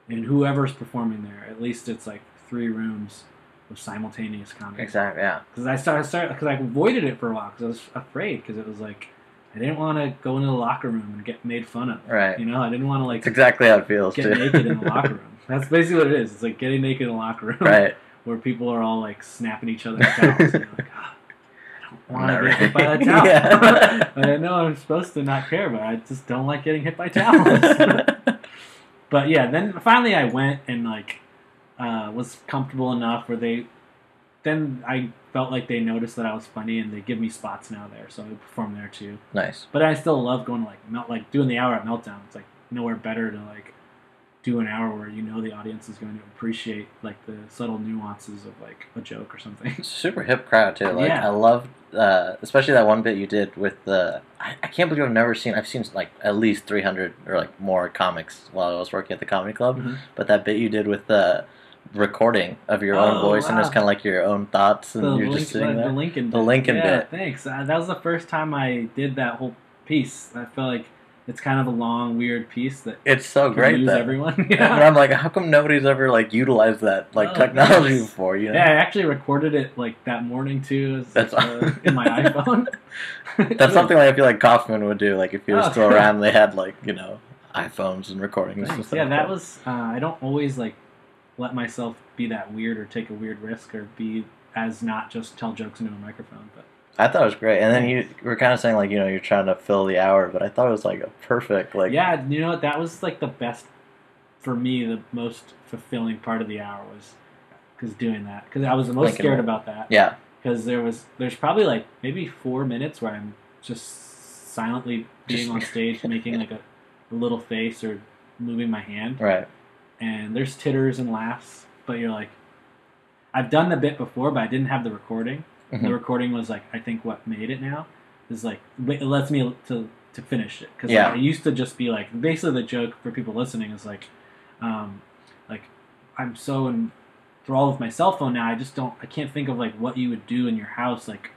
and whoever's performing there, at least it's like 3 rooms of simultaneous comedy. Exactly. Yeah. Because I avoided it for a while because I was afraid, because it was like I didn't want to go into the locker room and get made fun of. Right. I didn't want to like. It's exactly how it feels. Get too. naked in the locker room. That's basically what it is. It's like getting naked in the locker room. Right. Where people are all like snapping each other's towels. And you're like, I don't want to get hit by that towel. Yeah. I know I'm supposed to not care, but I just don't like getting hit by towels. But yeah, then finally I went and like was comfortable enough where then I felt like they noticed that I was funny, and they give me spots now there, so I perform there too. Nice. But I still love going to like doing the hour at Meltdown. It's like nowhere better to like do an hour where you know the audience is going to appreciate like the subtle nuances of like a joke or something. It's a super hip crowd too. Like Yeah. I love, especially that one bit you did with the. I can't believe I've seen like at least 300 or like more comics while I was working at the comedy club. Mhm. But that bit you did with the recording of your own Oh, voice and it's wow. kind of like your own thoughts and The you're just sitting there. the Lincoln The bit. Lincoln Yeah, bit. thanks. That was the first time I did that whole piece. I feel like it's kind of a long, weird piece that It's so could great lose though. everyone. And Yeah. I'm like, how come nobody's ever like utilized that like Oh, technology thanks. before? You know? Yeah, I actually recorded it like that morning too, That's in my iPhone. That's something like I feel like Kaufman would do. Like if he was Oh. still around, they had like iPhones and recordings. And Thanks. stuff. Yeah, that was. I don't always like let myself be that weird or take a weird risk or be as not just tell jokes into a microphone, but. I thought it was great, and then you were kind of saying like you're trying to fill the hour, but I thought it was like a perfect like. Yeah, you know what? That was like the best for me. The most fulfilling part of the hour was because doing that because I was the most scared about that. Yeah. Because there's probably like maybe 4 minutes where I'm just silently being on stage making like a little face or moving my hand. Right. And there's titters and laughs, but you're like, I've done the bit before, but I didn't have the recording. Mm-hmm. The recording was like I think what made it now is like it lets me to finish it because like, it used to just be like basically the joke for people listening is like I'm so enthralled with my cell phone now I can't think of like what you would do in your house like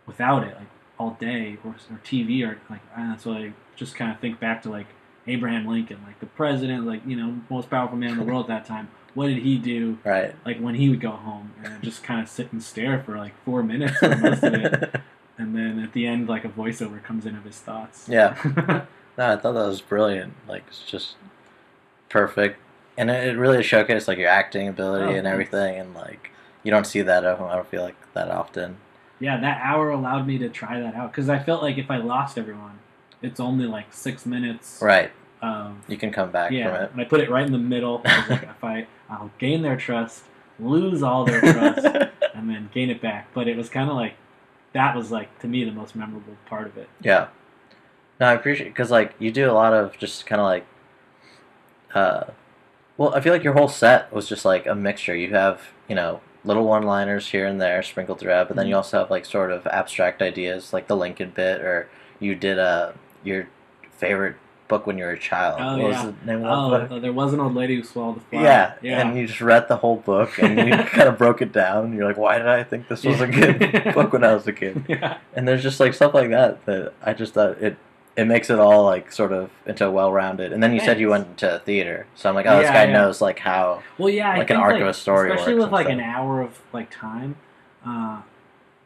without it like all day or TV or like so I just kind of think back to like Abraham Lincoln like the president like most powerful man in the world at that time. What did he do? Right. Like when he would go home and just kind of sit and stare for like 4 minutes for most of it, and then at the end, like a voiceover comes in of his thoughts. Yeah. No, I thought that was brilliant. Like it's just perfect, and it really showcased like your acting ability and everything, and like you don't see that. I don't feel like that often. Yeah, that hour allowed me to try that out because I felt like if I lost everyone, it's only like 6 minutes. Right. You can come back from it. And I put it right in the middle. I was like, I'll gain their trust, lose all their trust, and then gain it back. But it was kind of like, that was like, to me, the most memorable part of it. Yeah. No, I appreciate it because like you do a lot of just kind of like, well, I feel like your whole set was just like a mixture. You have, little one-liners here and there sprinkled throughout, but then you also have like sort of abstract ideas like the Lincoln bit, or you did your favorite book when you were a child. Oh, what yeah. was the name of that book? There was an old lady who swallowed the fly. Yeah, yeah. And you just read the whole book, and you kind of broke it down, and you're like, why did I think this was a good book when I was a kid? Yeah. And there's just like stuff like that I just thought it makes it all like sort of into well-rounded. And then you said you went into theater, so I'm like, this guy knows like how like an arc of a story works. Especially with like an hour of like time,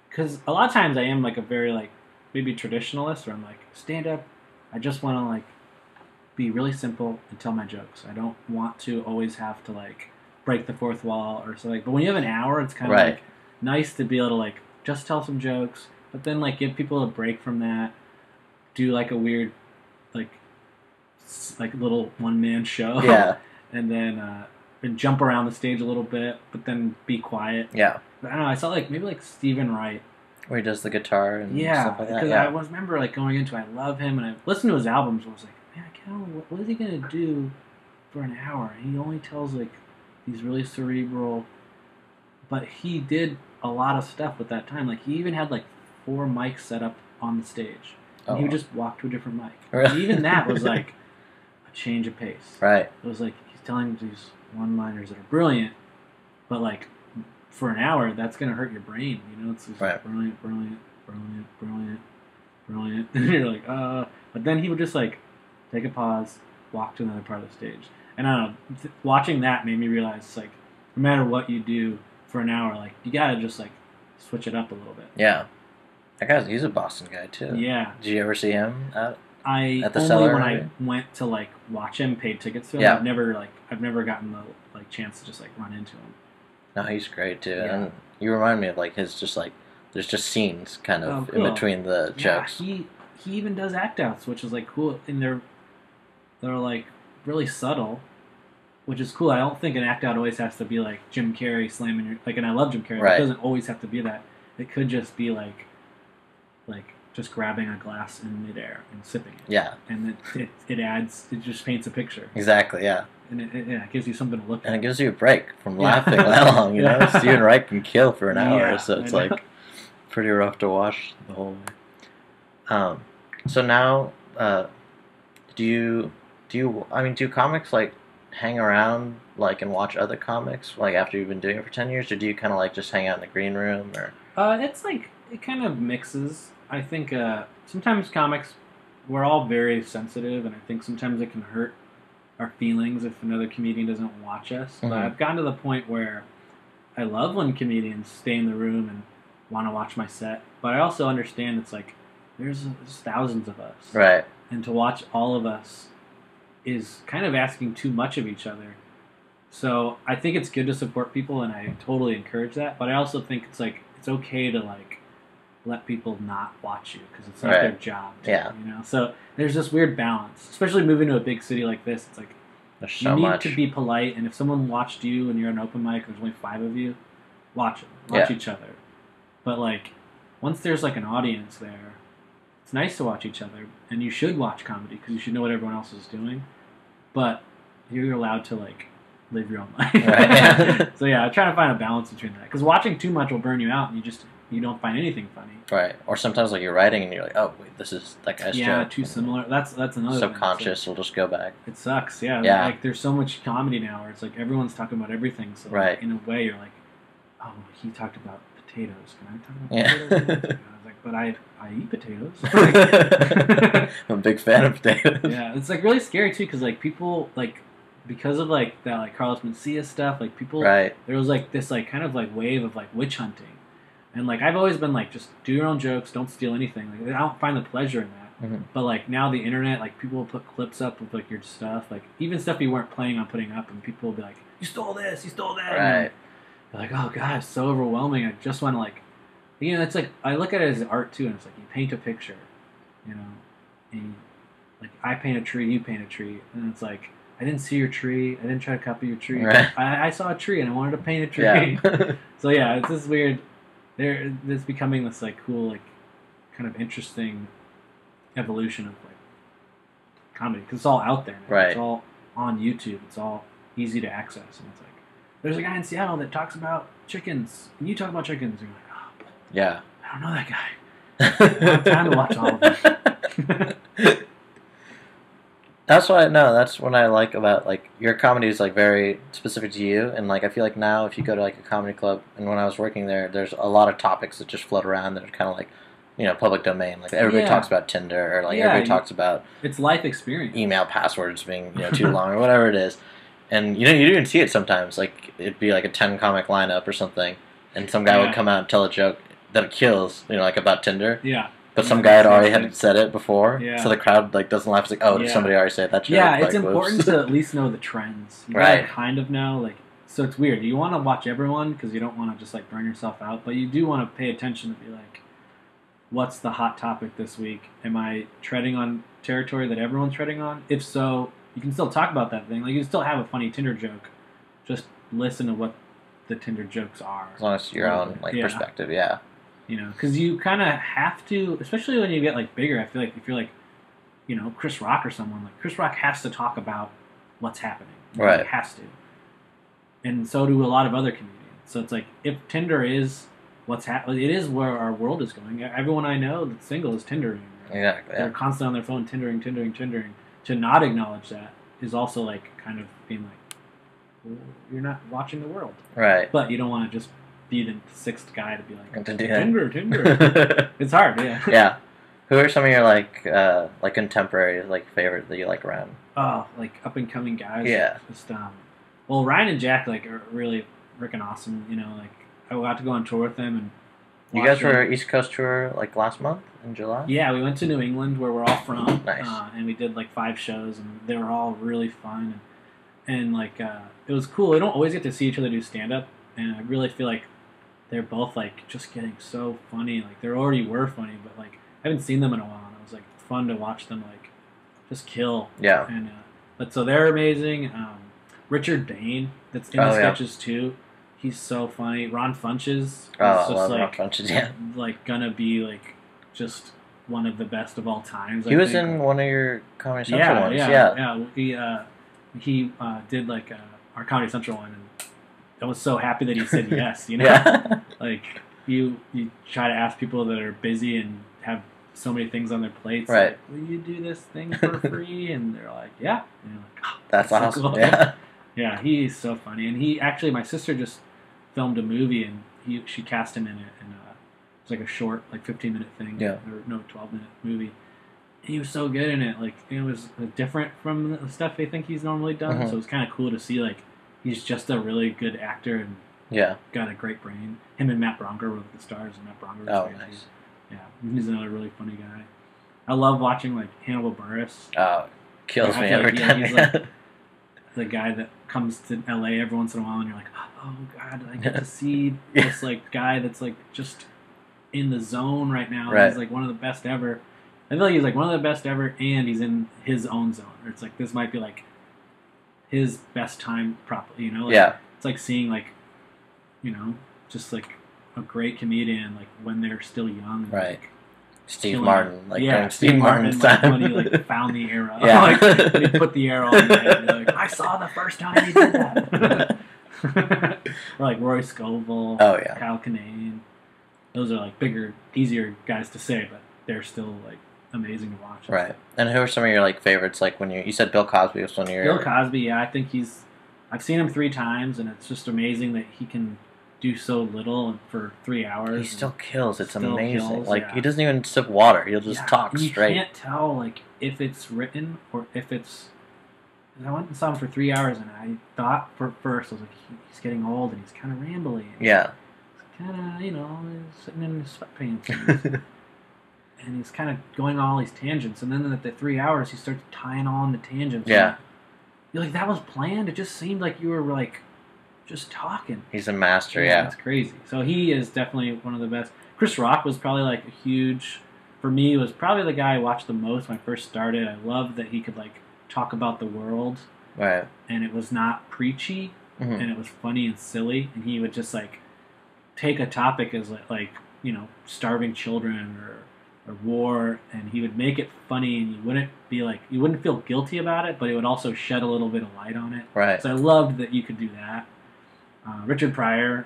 because a lot of times I am like a very like maybe traditionalist, where I'm like stand up. I just want to like be really simple and tell my jokes. I don't want to always have to like break the fourth wall or so like. But when you have an hour, it's kind of like nice to be able to like just tell some jokes, but then like give people a break from that. Do like a weird like little one-man show. Yeah. And then and jump around the stage a little bit, but then be quiet. Yeah. But I don't know. I saw like maybe like Stephen Wright. Where he does the guitar and stuff like that. Because I remember like going into it, I love him, and I listened to his albums, and I was like, man, I can't know, what is he going to do for an hour? He only tells like these really cerebral, but he did a lot of stuff with that time. Like he even had like 4 mics set up on the stage. And he would just walk to a different mic. And even that was like a change of pace. Right. It was like he's telling these one-liners that are brilliant, but like for an hour, that's going to hurt your brain. It's just brilliant, brilliant, brilliant, brilliant, brilliant. And you're like, But then he would just like take a pause, walk to another part of the stage. And I don't know, watching that made me realize like no matter what you do for an hour, like you got to just like switch it up a little bit. Yeah. That guy's, he's a Boston guy too. Yeah. Did you ever see him at the only Cellar? When I went to like watch him, paid tickets to him. Yeah. I've never gotten the like chance to just like run into him. No, he's great too. Yeah. And you remind me of like his just like there's just scenes kind of cool. in between the jokes. He even does act outs, which is like cool, and they're like really subtle, which is cool. I don't think an act out always has to be like Jim Carrey slamming your like, and I love Jim Carrey. Right. It doesn't always have to be that. It could just be like just grabbing a glass in midair and sipping it. Yeah. And it adds, it just paints a picture. Exactly, yeah. and it gives you something to look at. And it gives you a break from laughing that long, you know? Steven Wright can kill for an hour, so it's like pretty rough to watch the whole way. So now, do comics like hang around like and watch other comics like after you've been doing it for 10 years, or do you kind of like just hang out in the green room, or? It's like it kind of mixes. I think sometimes comics, we're all very sensitive, and I think sometimes it can hurt our feelings if another comedian doesn't watch us. Mm-hmm. But I've gotten to the point where I love when comedians stay in the room and want to watch my set, but I also understand it's like there's thousands of us, right? And to watch all of us is kind of asking too much of each other. So I think it's good to support people, and I totally encourage that. But I also think it's like it's okay to like let people not watch you because it's not their job. Yeah. You know. So there's this weird balance, especially moving to a big city like this. It's like there's so you need much to be polite, and if someone watched you and you're an open mic, there's only 5 of you, watch them, watch each other. But like once there's like an audience there, it's nice to watch each other, and you should watch comedy because you should know what everyone else is doing. But you're allowed to like live your own life. Right. So yeah, I'm trying to find a balance between that because watching too much will burn you out, and you don't find anything funny. Right. Or sometimes like you're writing and you're like, oh wait, this is that guy's joke. Yeah, too similar. That's another subconscious thing. will just go back. It sucks. Yeah. Yeah. Like there's so much comedy now where it's like everyone's talking about everything. So like, in a way, you're like, oh, he talked about potatoes. Can I talk about potatoes? I was like, but I eat potatoes. I'm a big fan of potatoes. Yeah, it's like really scary too because like people like because of like that like Carlos Mencia stuff, like people there was like this like kind of like wave of like witch hunting. And like I've always been like, just do your own jokes, don't steal anything. Like I don't find the pleasure in that. Mm-hmm. But like now the internet, like people will put clips up of like your stuff, like even stuff you weren't planning on putting up, and people will be like, "You stole this, you stole that." Right. You're like, oh god, it's so overwhelming. I just want to like, it's like I look at it as art too, and it's like you paint a picture, and like I paint a tree, you paint a tree, and it's like I didn't see your tree, I didn't try to copy your tree. Right. I saw a tree and I wanted to paint a tree. Yeah. So yeah, it's this weird. It's becoming this like cool, like kind of interesting evolution of like comedy because it's all out there now. Right. It's all on YouTube. It's all easy to access, and it's like there's a guy in Seattle that talks about chickens, and you talk about chickens. And you're like, oh, yeah, I don't know that guy. I don't have time to watch all of them. That's what I know. That's what I like about like your comedy is like very specific to you, and like I feel like now if you go to like a comedy club, and when I was working there, there's a lot of topics that just float around that are kind of like, public domain. Like everybody talks about Tinder, or like everybody talks about it's life experience, email passwords being too long or whatever it is, and you even see it sometimes. Like it'd be like a 10 comic lineup or something, and some guy would come out and tell a joke that kills, like about Tinder. Yeah. But some guy had already said it before, yeah. So the crowd like doesn't laugh. It's like, oh, did somebody already say that joke? Yeah, it's like, important to at least know the trends. You gotta kind of know, like, so it's weird. You want to watch everyone because you don't want to just like burn yourself out, but you do want to pay attention to be like, what's the hot topic this week? Am I treading on territory that everyone's treading on? If so, you can still talk about that thing. Like you can still have a funny Tinder joke. Just listen to what the Tinder jokes are. As long as it's your own perspective, yeah. Because you kind of have to, especially when you get like bigger. I feel like if you're like, Chris Rock or someone, like Chris Rock has to talk about what's happening. Right. He has to. And so do a lot of other comedians. So it's like if Tinder is what's happening, it is where our world is going. Everyone I know that's single is Tindering. Exactly. They're constantly on their phone Tindering. To not acknowledge that is also like kind of being like, well, you're not watching the world. Right. But you don't want to just be the 6th guy to be like, Tinder. It's hard, yeah. Yeah. Who are some of your like contemporary favorite that you like around? Oh, like up and coming guys. Yeah. Just well, Ryan and Jack like are really freaking awesome. Like I got to go on tour with them and. You guys were East Coast tour like last month in July? Yeah, we went to New England where we're all from. Nice. And we did like 5 shows and they were all really fun and like it was cool. We don't always get to see each other do stand up, and I really feel like they're both like just getting so funny. Like they already were funny, but like I haven't seen them in a while, and it was like fun to watch them like just kill. Yeah. And but so they're amazing. Richard Bain, that's in the sketches too. He's so funny. Ron Funches. I love Ron Funches. Yeah. Like gonna be like just one of the best of all times. He was in one of your Comedy Central ones. Yeah. We he did like our Comedy Central one, and I was so happy that he said yes. You know, Yeah. like you try to ask people that are busy and have so many things on their plates. Right. Like, will you do this thing for free? And they're like, yeah. And you're like, oh, That's so awesome. cool. Yeah. Yeah, he's so funny. And he actually, my sister just filmed a movie, and she cast him in it, and it's like a short, like 15-minute thing. Yeah. Or no, 12-minute movie. And he was so good in it. Like, it was different from the stuff I think he's normally done. Mhm. So it was kind of cool to see, like, he's just a really good actor and Yeah. got a great brain. Him and Matt Bronger were the stars, and Matt Bronger was Oh, great nice. too. Yeah, he's another really funny guy. I love watching, like, Hannibal Buress. Oh, kills I me feel every like, time. he's like the guy that comes to LA every once in a while, and you're like, oh god, I get to see this like guy that's like just in the zone right now. Right. He's like one of the best ever. I feel like he's like one of the best ever, and he's in his own zone. Or it's like this might be like his best time, properly. You know? Like, Yeah. It's like seeing like, you know, just like a great comedian like when they're still young. And, Right. like, Steve killing Martin, it. like yeah, during Steve Martin's like, time. when he like found the arrow. Yeah. Like when he put the arrow on the head, you're like, I saw the first time he did that. Or like Roy Scovel, Oh, yeah. Kyle Kinane. Those are like bigger, easier guys to say, but they're still like amazing to watch. Right. And who are some of your like favorites? Like when you said Bill Cosby was one of your. Bill Cosby, yeah, I think I've seen him 3 times, and it's just amazing that he can do so little for 3 hours. He still kills. It's still amazing. kills, like yeah. he doesn't even sip water. He'll just talk and straight. You can't tell like if it's written or if it's. I went and saw him for 3 hours, and I thought for first I was like, he's getting old and he's kind of rambly. Yeah. Kind of, you know, he's sitting in his sweatpants. And he's kind of going on all these tangents, and then at the 3 hours, he starts tying on the tangents. Yeah. You're like, that was planned. It just seemed like you were like just talking. He's a master. Yeah. It's crazy. So he is definitely one of the best. Chris Rock was probably like a huge, for me, was probably the guy I watched the most when I first started. I loved that he could like talk about the world, Right. and it was not preachy, Mhm. and it was funny and silly, and he would just like take a topic as like you know, starving children or war, and he would make it funny, and you wouldn't feel guilty about it, but it would also shed a little bit of light on it. Right. So I loved that you could do that. Richard Pryor,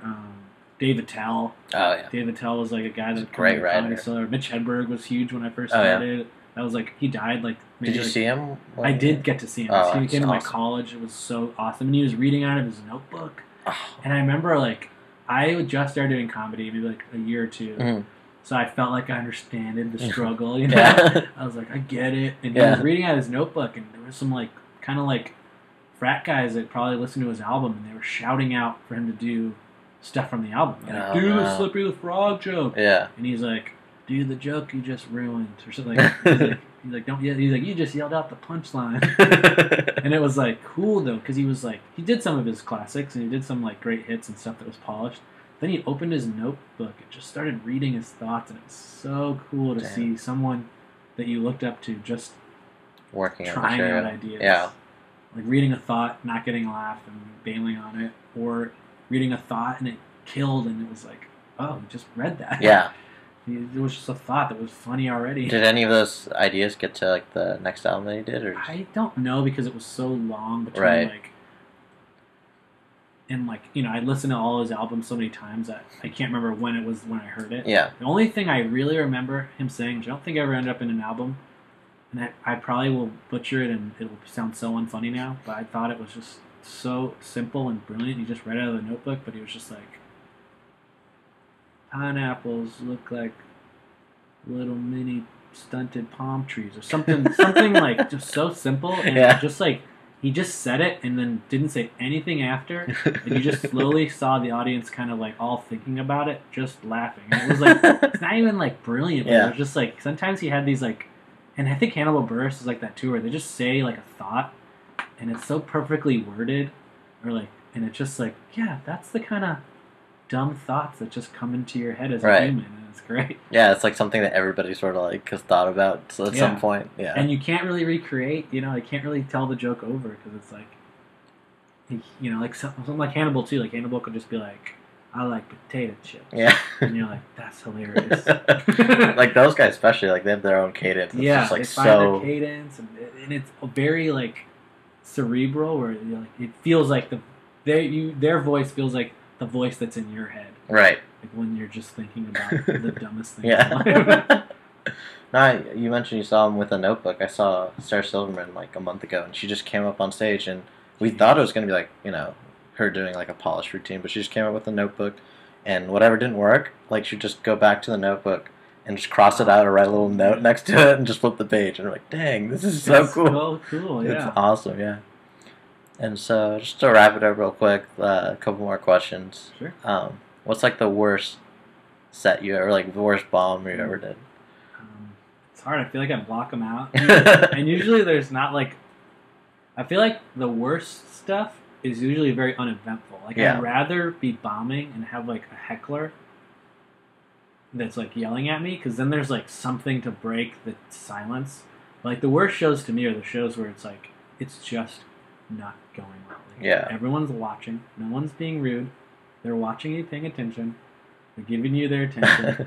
David Tell. Oh yeah. David Tell was like a guy that great writer. Mitch Hedberg was huge when I first Oh, yeah. started. That was like, he died like maybe Did you like, see him? I did get to see him. Oh, He that's came to my awesome. college. It was so awesome. And he was reading out of his notebook. Oh. And I remember, like, I just started doing comedy maybe like a year or two. Mhm. So I felt like I understood the struggle, you know? Yeah. I was like, I get it. And he Yeah. was reading out his notebook, and there was some, like, kind of like frat guys that probably listened to his album, and they were shouting out for him to do stuff from the album. Like, Oh, do the no. Slippery the Frog joke. Yeah. And he's like, do the joke you just ruined, or something. He's like, don't yell. He's like, you just yelled out the punchline. And it was like cool though, because he was like, he did some of his classics and he did some like great hits and stuff that was polished. Then he opened his notebook and just started reading his thoughts, and it was so cool to Damn. see someone that you looked up to just Working on trying material. out ideas. Yeah. Like reading a thought, not getting a laugh, and bailing on it, or reading a thought and it killed, and it was like, oh, you just read that. Yeah. It was just a thought that was funny already. Did any of those ideas get to like the next album that he did, or? I don't know, because it was so long between Right. like, and like, you know, I listened to all his albums so many times that I can't remember when it was when I heard it. Yeah. The only thing I really remember him saying, which I don't think ever ended up in an album, and I probably will butcher it and it'll sound so unfunny now, but I thought it was just so simple and brilliant. He just read out of the notebook, but he was just like, pineapples look like little mini stunted palm trees, or something like just so simple, and Yeah. just like he just said it and then didn't say anything after, and you just slowly saw the audience kind of like all thinking about it, just laughing. And it was like, it's not even like brilliant, but Yeah. it was just like, sometimes he had these like, and I think Hannibal Buress is like that too, where they just say like a thought and it's so perfectly worded, or like, and it's just like, yeah, that's the kind of dumb thoughts that just come into your head as a Right. human, and it's great. Yeah, it's like something that everybody sort of like has thought about at Yeah. some point. Yeah. And you can't really recreate, you know, you can't really tell the joke over, because it's like, you know, like something like Hannibal too. Like Hannibal could just be like, I like potato chips. Yeah. And you're like, that's hilarious. Like those guys especially, like they have their own cadence. It's yeah, just like they find so their cadence, and it's very like cerebral, where it feels like their voice feels like the voice that's in your head. Right. Like when you're just thinking about the dumbest thing Yeah. in life. No, you mentioned you saw him with a notebook. I saw Sarah Silverman like a month ago, and she just came up on stage, and we thought it was going to be like, her doing like a polish routine, but she just came up with a notebook, and whatever didn't work, like she'd just go back to the notebook and just cross it out or write a little note next to it and just flip the page. And we're like, dang, this is so cool. So cool, yeah. It's awesome, yeah. And so, just to wrap it up real quick, a couple more questions. Sure. What's like the worst set you ever, like the worst bomb you ever did? It's hard. I feel like I block them out. And usually there's not like... I feel like the worst stuff is usually very uneventful. Like, I'd rather be bombing and have like a heckler that's like yelling at me, because then there's like something to break the silence. Like, the worst shows to me are the shows where it's like, it's just not going well. Like, everyone's watching. No one's being rude. They're watching you, paying attention. They're giving you their attention.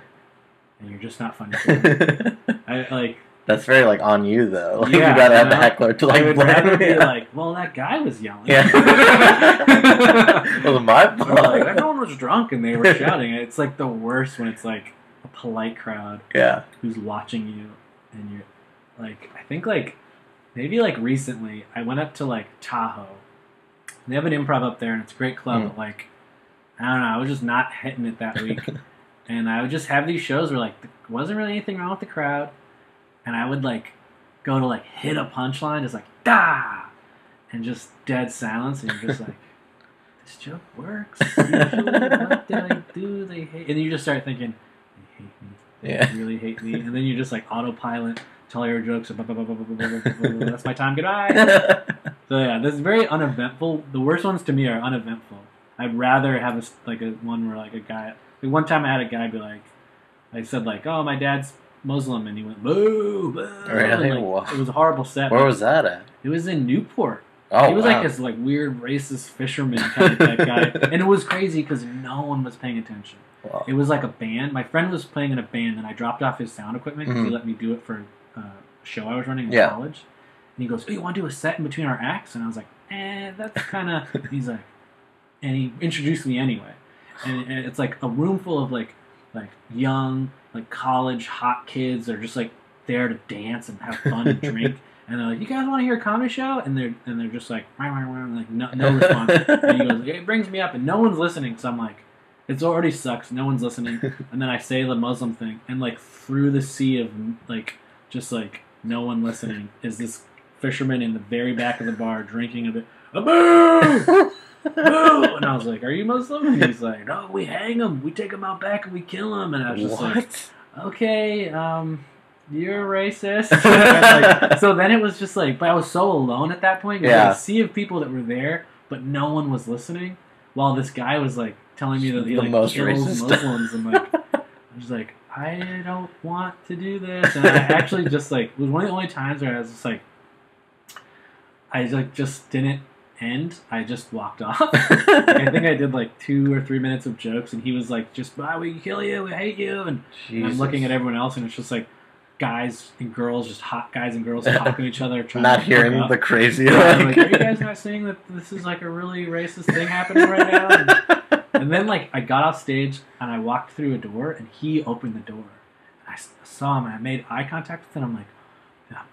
And you're just not funny for them. That's very like on you though. Like, yeah, you gotta have the heckler to like. I would rather be like, well, that guy was yelling. Yeah. Well, my fault. Like, everyone was drunk and they were shouting. It's like the worst when it's like a polite crowd. Yeah. Who's watching you, and you're like, I think like maybe like recently I went up to like Tahoe. They have an improv up there and it's a great club. But like, I don't know, I was just not hitting it that week. And I would just have these shows where, like, there wasn't really anything wrong with the crowd. And I would, like, go to, like, hit a punchline. Just like, da! And just dead silence. And you're just like, this joke works. Usually, what did I do? They hate... And you just start thinking, they hate me. They really hate me. And then you just, like, autopilot, tell your jokes. That's my time. Goodbye. So, yeah, this is very uneventful. The worst ones to me are uneventful. I'd rather have, a one where, like, a guy... Like, one time I had a guy be like, I said like, oh, my dad's Muslim, and he went, boo, boo. Really? And, like, it was a horrible set. Where was that at? It was in Newport. Oh, he was wow. like this like weird racist fisherman kind of type guy. And it was crazy because no one was paying attention. Wow. It was like a band. My friend was playing in a band, and I dropped off his sound equipment because he let me do it for a show I was running in college. And he goes, oh, you want to do a set in between our acts? And I was like, that's kind of... He's like... And he introduced me anyway. And it's like a room full of like young, like college hot kids that are just like there to dance and have fun and drink. And they're like, "You guys want to hear a comedy show?" And they're just like, like no response. And he goes, it brings me up, and no one's listening. So I'm like, it already sucks. No one's listening. And then I say the Muslim thing, and like through the sea of like just like no one listening is this fisherman in the very back of the bar drinking a bit. Boo! Boo! And I was like, are you Muslim? And he's like, no, we hang them. We take them out back and we kill them. And I was just like, okay, you're racist. Like, so then it was just like, but I was so alone at that point. There was a sea of people that were there, but no one was listening. While this guy was like telling me that he like kills Muslims. And like, I was like, I don't want to do this. And I actually just like, it was one of the only times where I was just like, I like just didn't end. I just walked off. I think I did like 2 or 3 minutes of jokes, and he was like, just, we kill you, we hate you. And I'm looking at everyone else, and it's just like guys and girls, just hot guys and girls talking to each other. Trying not to hearing the crazy. Like, are you guys not seeing that this is like a really racist thing happening right now? And then like I got off stage, and I walked through a door, and he opened the door. And I saw him, and I made eye contact with him. I'm like,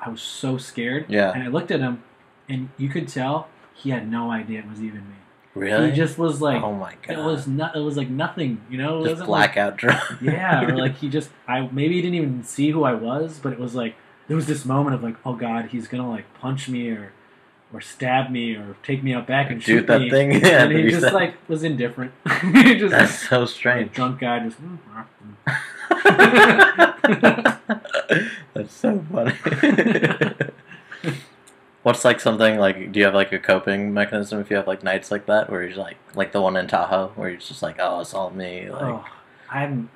I was so scared. Yeah. And I looked at him, and you could tell he had no idea it was even me. Really? He just was like, oh my god, it was like nothing, you know? It just blackout drunk. Yeah, or like he didn't even see who I was, but it was like, there was this moment of like, oh god, he's gonna like punch me or stab me or take me out back and shoot me. Thing. Yeah, and he just like was indifferent. He just, that's so strange. Like, drunk guy just. That's so funny. What's like something like? Do you have like a coping mechanism if you have like nights like that, where you're like the one in Tahoe, where you're just like, oh, it's all me. Like, oh, I'm.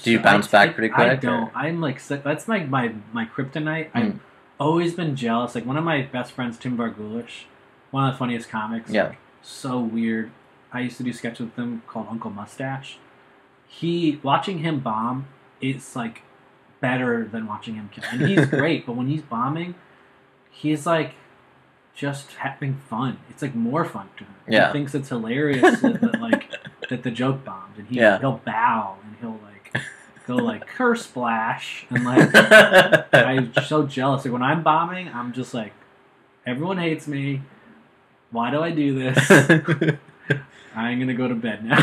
Do you bounce back pretty quick? I don't. Or? I'm like that's like my kryptonite. I've always been jealous. Like one of my best friends, Tim Bargulish, one of the funniest comics. Yeah. Like, so weird. I used to do sketches with him called Uncle Mustache. Watching him bomb, it's like better than watching him kill. And he's great, but when he's bombing, he's like. just having fun. It's like more fun to him. Yeah. He thinks it's hilarious that the joke bombed, and he'll bow and he'll go like curse splash, and like I'm so jealous. Like when I'm bombing, I'm just like, everyone hates me. Why do I do this? I'm gonna go to bed now.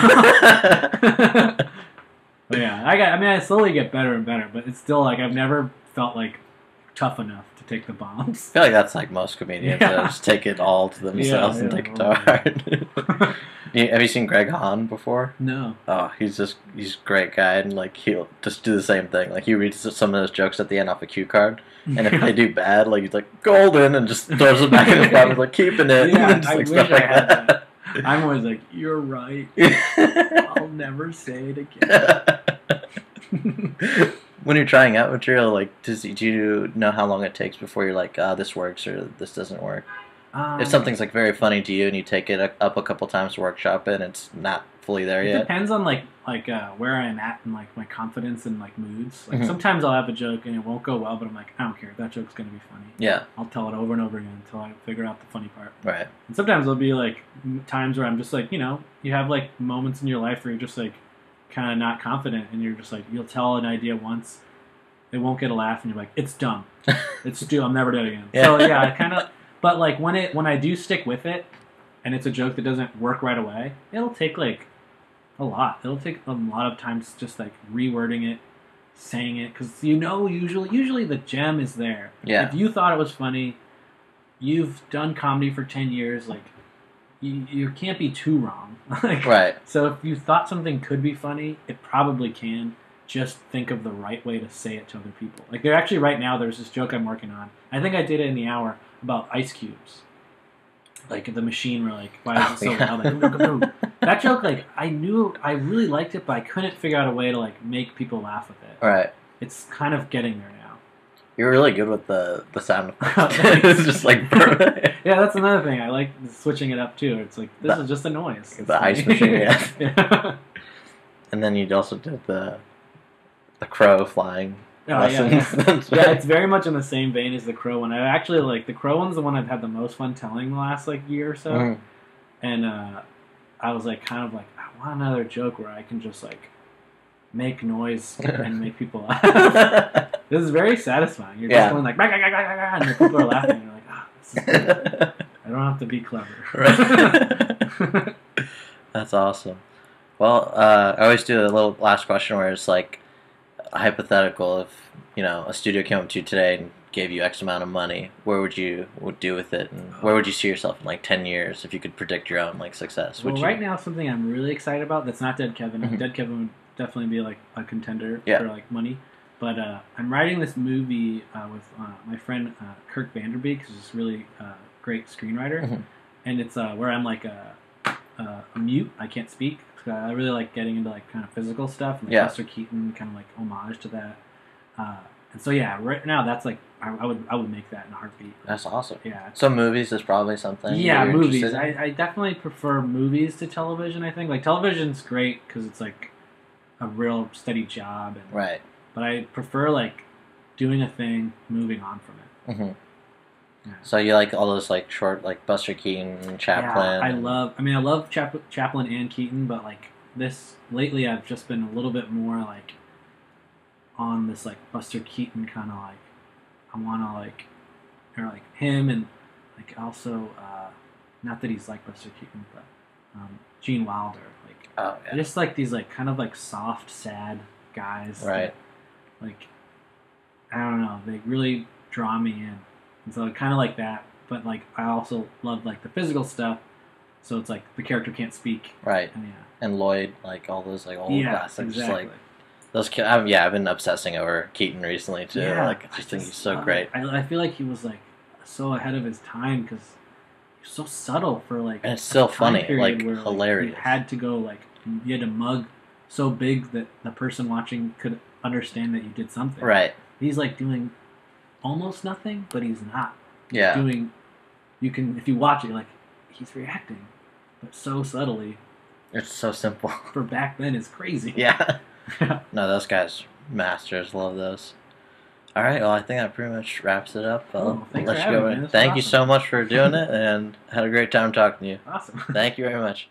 But yeah, I slowly get better and better, but it's still like I've never felt like tough enough to take the bombs. I feel like that's like most comedians. Yeah. Just take it all to themselves and take it to heart. Have you seen Greg Hahn before? No. Oh, he's a great guy, and like he'll just do the same thing. Like he reads some of those jokes at the end off a cue card, and if they do bad, like he's like golden, and just throws it back in his pocket, like keeping it. Yeah, just, I like, wish I had that. I'm always like, you're right. I'll never say it again. When you're trying out material, like, do you know how long it takes before you're like, this works or this doesn't work? If something's like very funny to you and you take it up a couple times to workshop it, and it's not fully there yet. It depends on like where I'm at and like my confidence and like moods. Like sometimes I'll have a joke and it won't go well, but I'm like, I don't care. That joke's gonna be funny. Yeah. I'll tell it over and over again until I figure out the funny part. Right. And sometimes there'll be like times where I'm just like, you have like moments in your life where you're just like kind of not confident, and you're just like, you'll tell an idea once, it won't get a laugh, and you're like, it's dumb, it's stupid, I'm never doing it again. Yeah. So yeah, I kind of. But like when I do stick with it, and it's a joke that doesn't work right away, it'll take like a lot. It'll take a lot of times just like rewording it, saying it, because usually the gem is there. Yeah. If you thought it was funny, you've done comedy for 10 years, like you can't be too wrong. Like, right. So if you thought something could be funny, it probably can. Just think of the right way to say it to other people. Like right now there's this joke I'm working on. I think I did it in the hour about ice cubes. Like the machine where like, why is it so loud? Like, that joke, like I really liked it, but I couldn't figure out a way to like make people laugh with it. Right. It's kind of getting there now. You're really good with the sound effects. It's just like yeah, that's another thing. I like switching it up too. It's like this is just a noise. It's the ice machine, yeah. Yeah. And then you also did the crow flying. Oh, lessons. Yeah, it's very much in the same vein as the crow one. I actually like the crow one's the one I've had the most fun telling the last like year or so. And I was like kind of like, I want another joke where I can just like make noise and make people laugh. This is very satisfying. You're just going like, and the people are laughing. And you're like, this is good. I don't have to be clever. Right. That's awesome. Well, I always do a little last question where it's like hypothetical. If a studio came up to you today and gave you X amount of money, where would you do with it, and where would you see yourself in like 10 years if you could predict your own like success? Well, right now something I'm really excited about that's not Dead Kevin. Dead Kevin would definitely be like a contender for like money. But I'm writing this movie with my friend Kirk Vanderbeek, who's this really great screenwriter, and it's where I'm like a mute. I can't speak. I really like getting into like kind of physical stuff, and Buster Keaton kind of like homage to that. And so yeah, right now that's like I would make that in a heartbeat. That's awesome. Yeah. So movies is probably something. Yeah, movies. I definitely prefer movies to television. I think like television's great because it's like a real steady job, and, right. But I prefer like doing a thing, moving on from it. Yeah. So you like all those like short like Buster Keaton, Chaplin. Yeah, I love Chaplin and Keaton, but like lately I've just been a little bit more like on this like Buster Keaton kind of like I want to like him, and like also not that he's like Buster Keaton, but Gene Wilder, like just like these like kind of like soft sad guys, right? That, like I don't know, they really draw me in. And so kind of like that, but like I also love like the physical stuff. So it's like the character can't speak, right? And, and Lloyd, like all those like old classics, exactly. Like those. I've been obsessing over Keaton recently too. Yeah, like I just think he's so great. I feel like he was like so ahead of his time because he's so subtle for like. And it's still funny, like where, hilarious. You had to go like you had to mug so big that the person watching could understand that you did something. Right. He's like doing almost nothing, but he's not. Yeah. You can, if you watch it, like, he's reacting, but so subtly. It's so simple. For back then, it's crazy. Yeah. No, those guys, masters, love those. All right. Well, I think that pretty much wraps it up. Cool. Thanks Let for you having go. me, man. This was Thank you awesome. so much for doing it, and had a great time talking to you. Awesome. Thank you very much.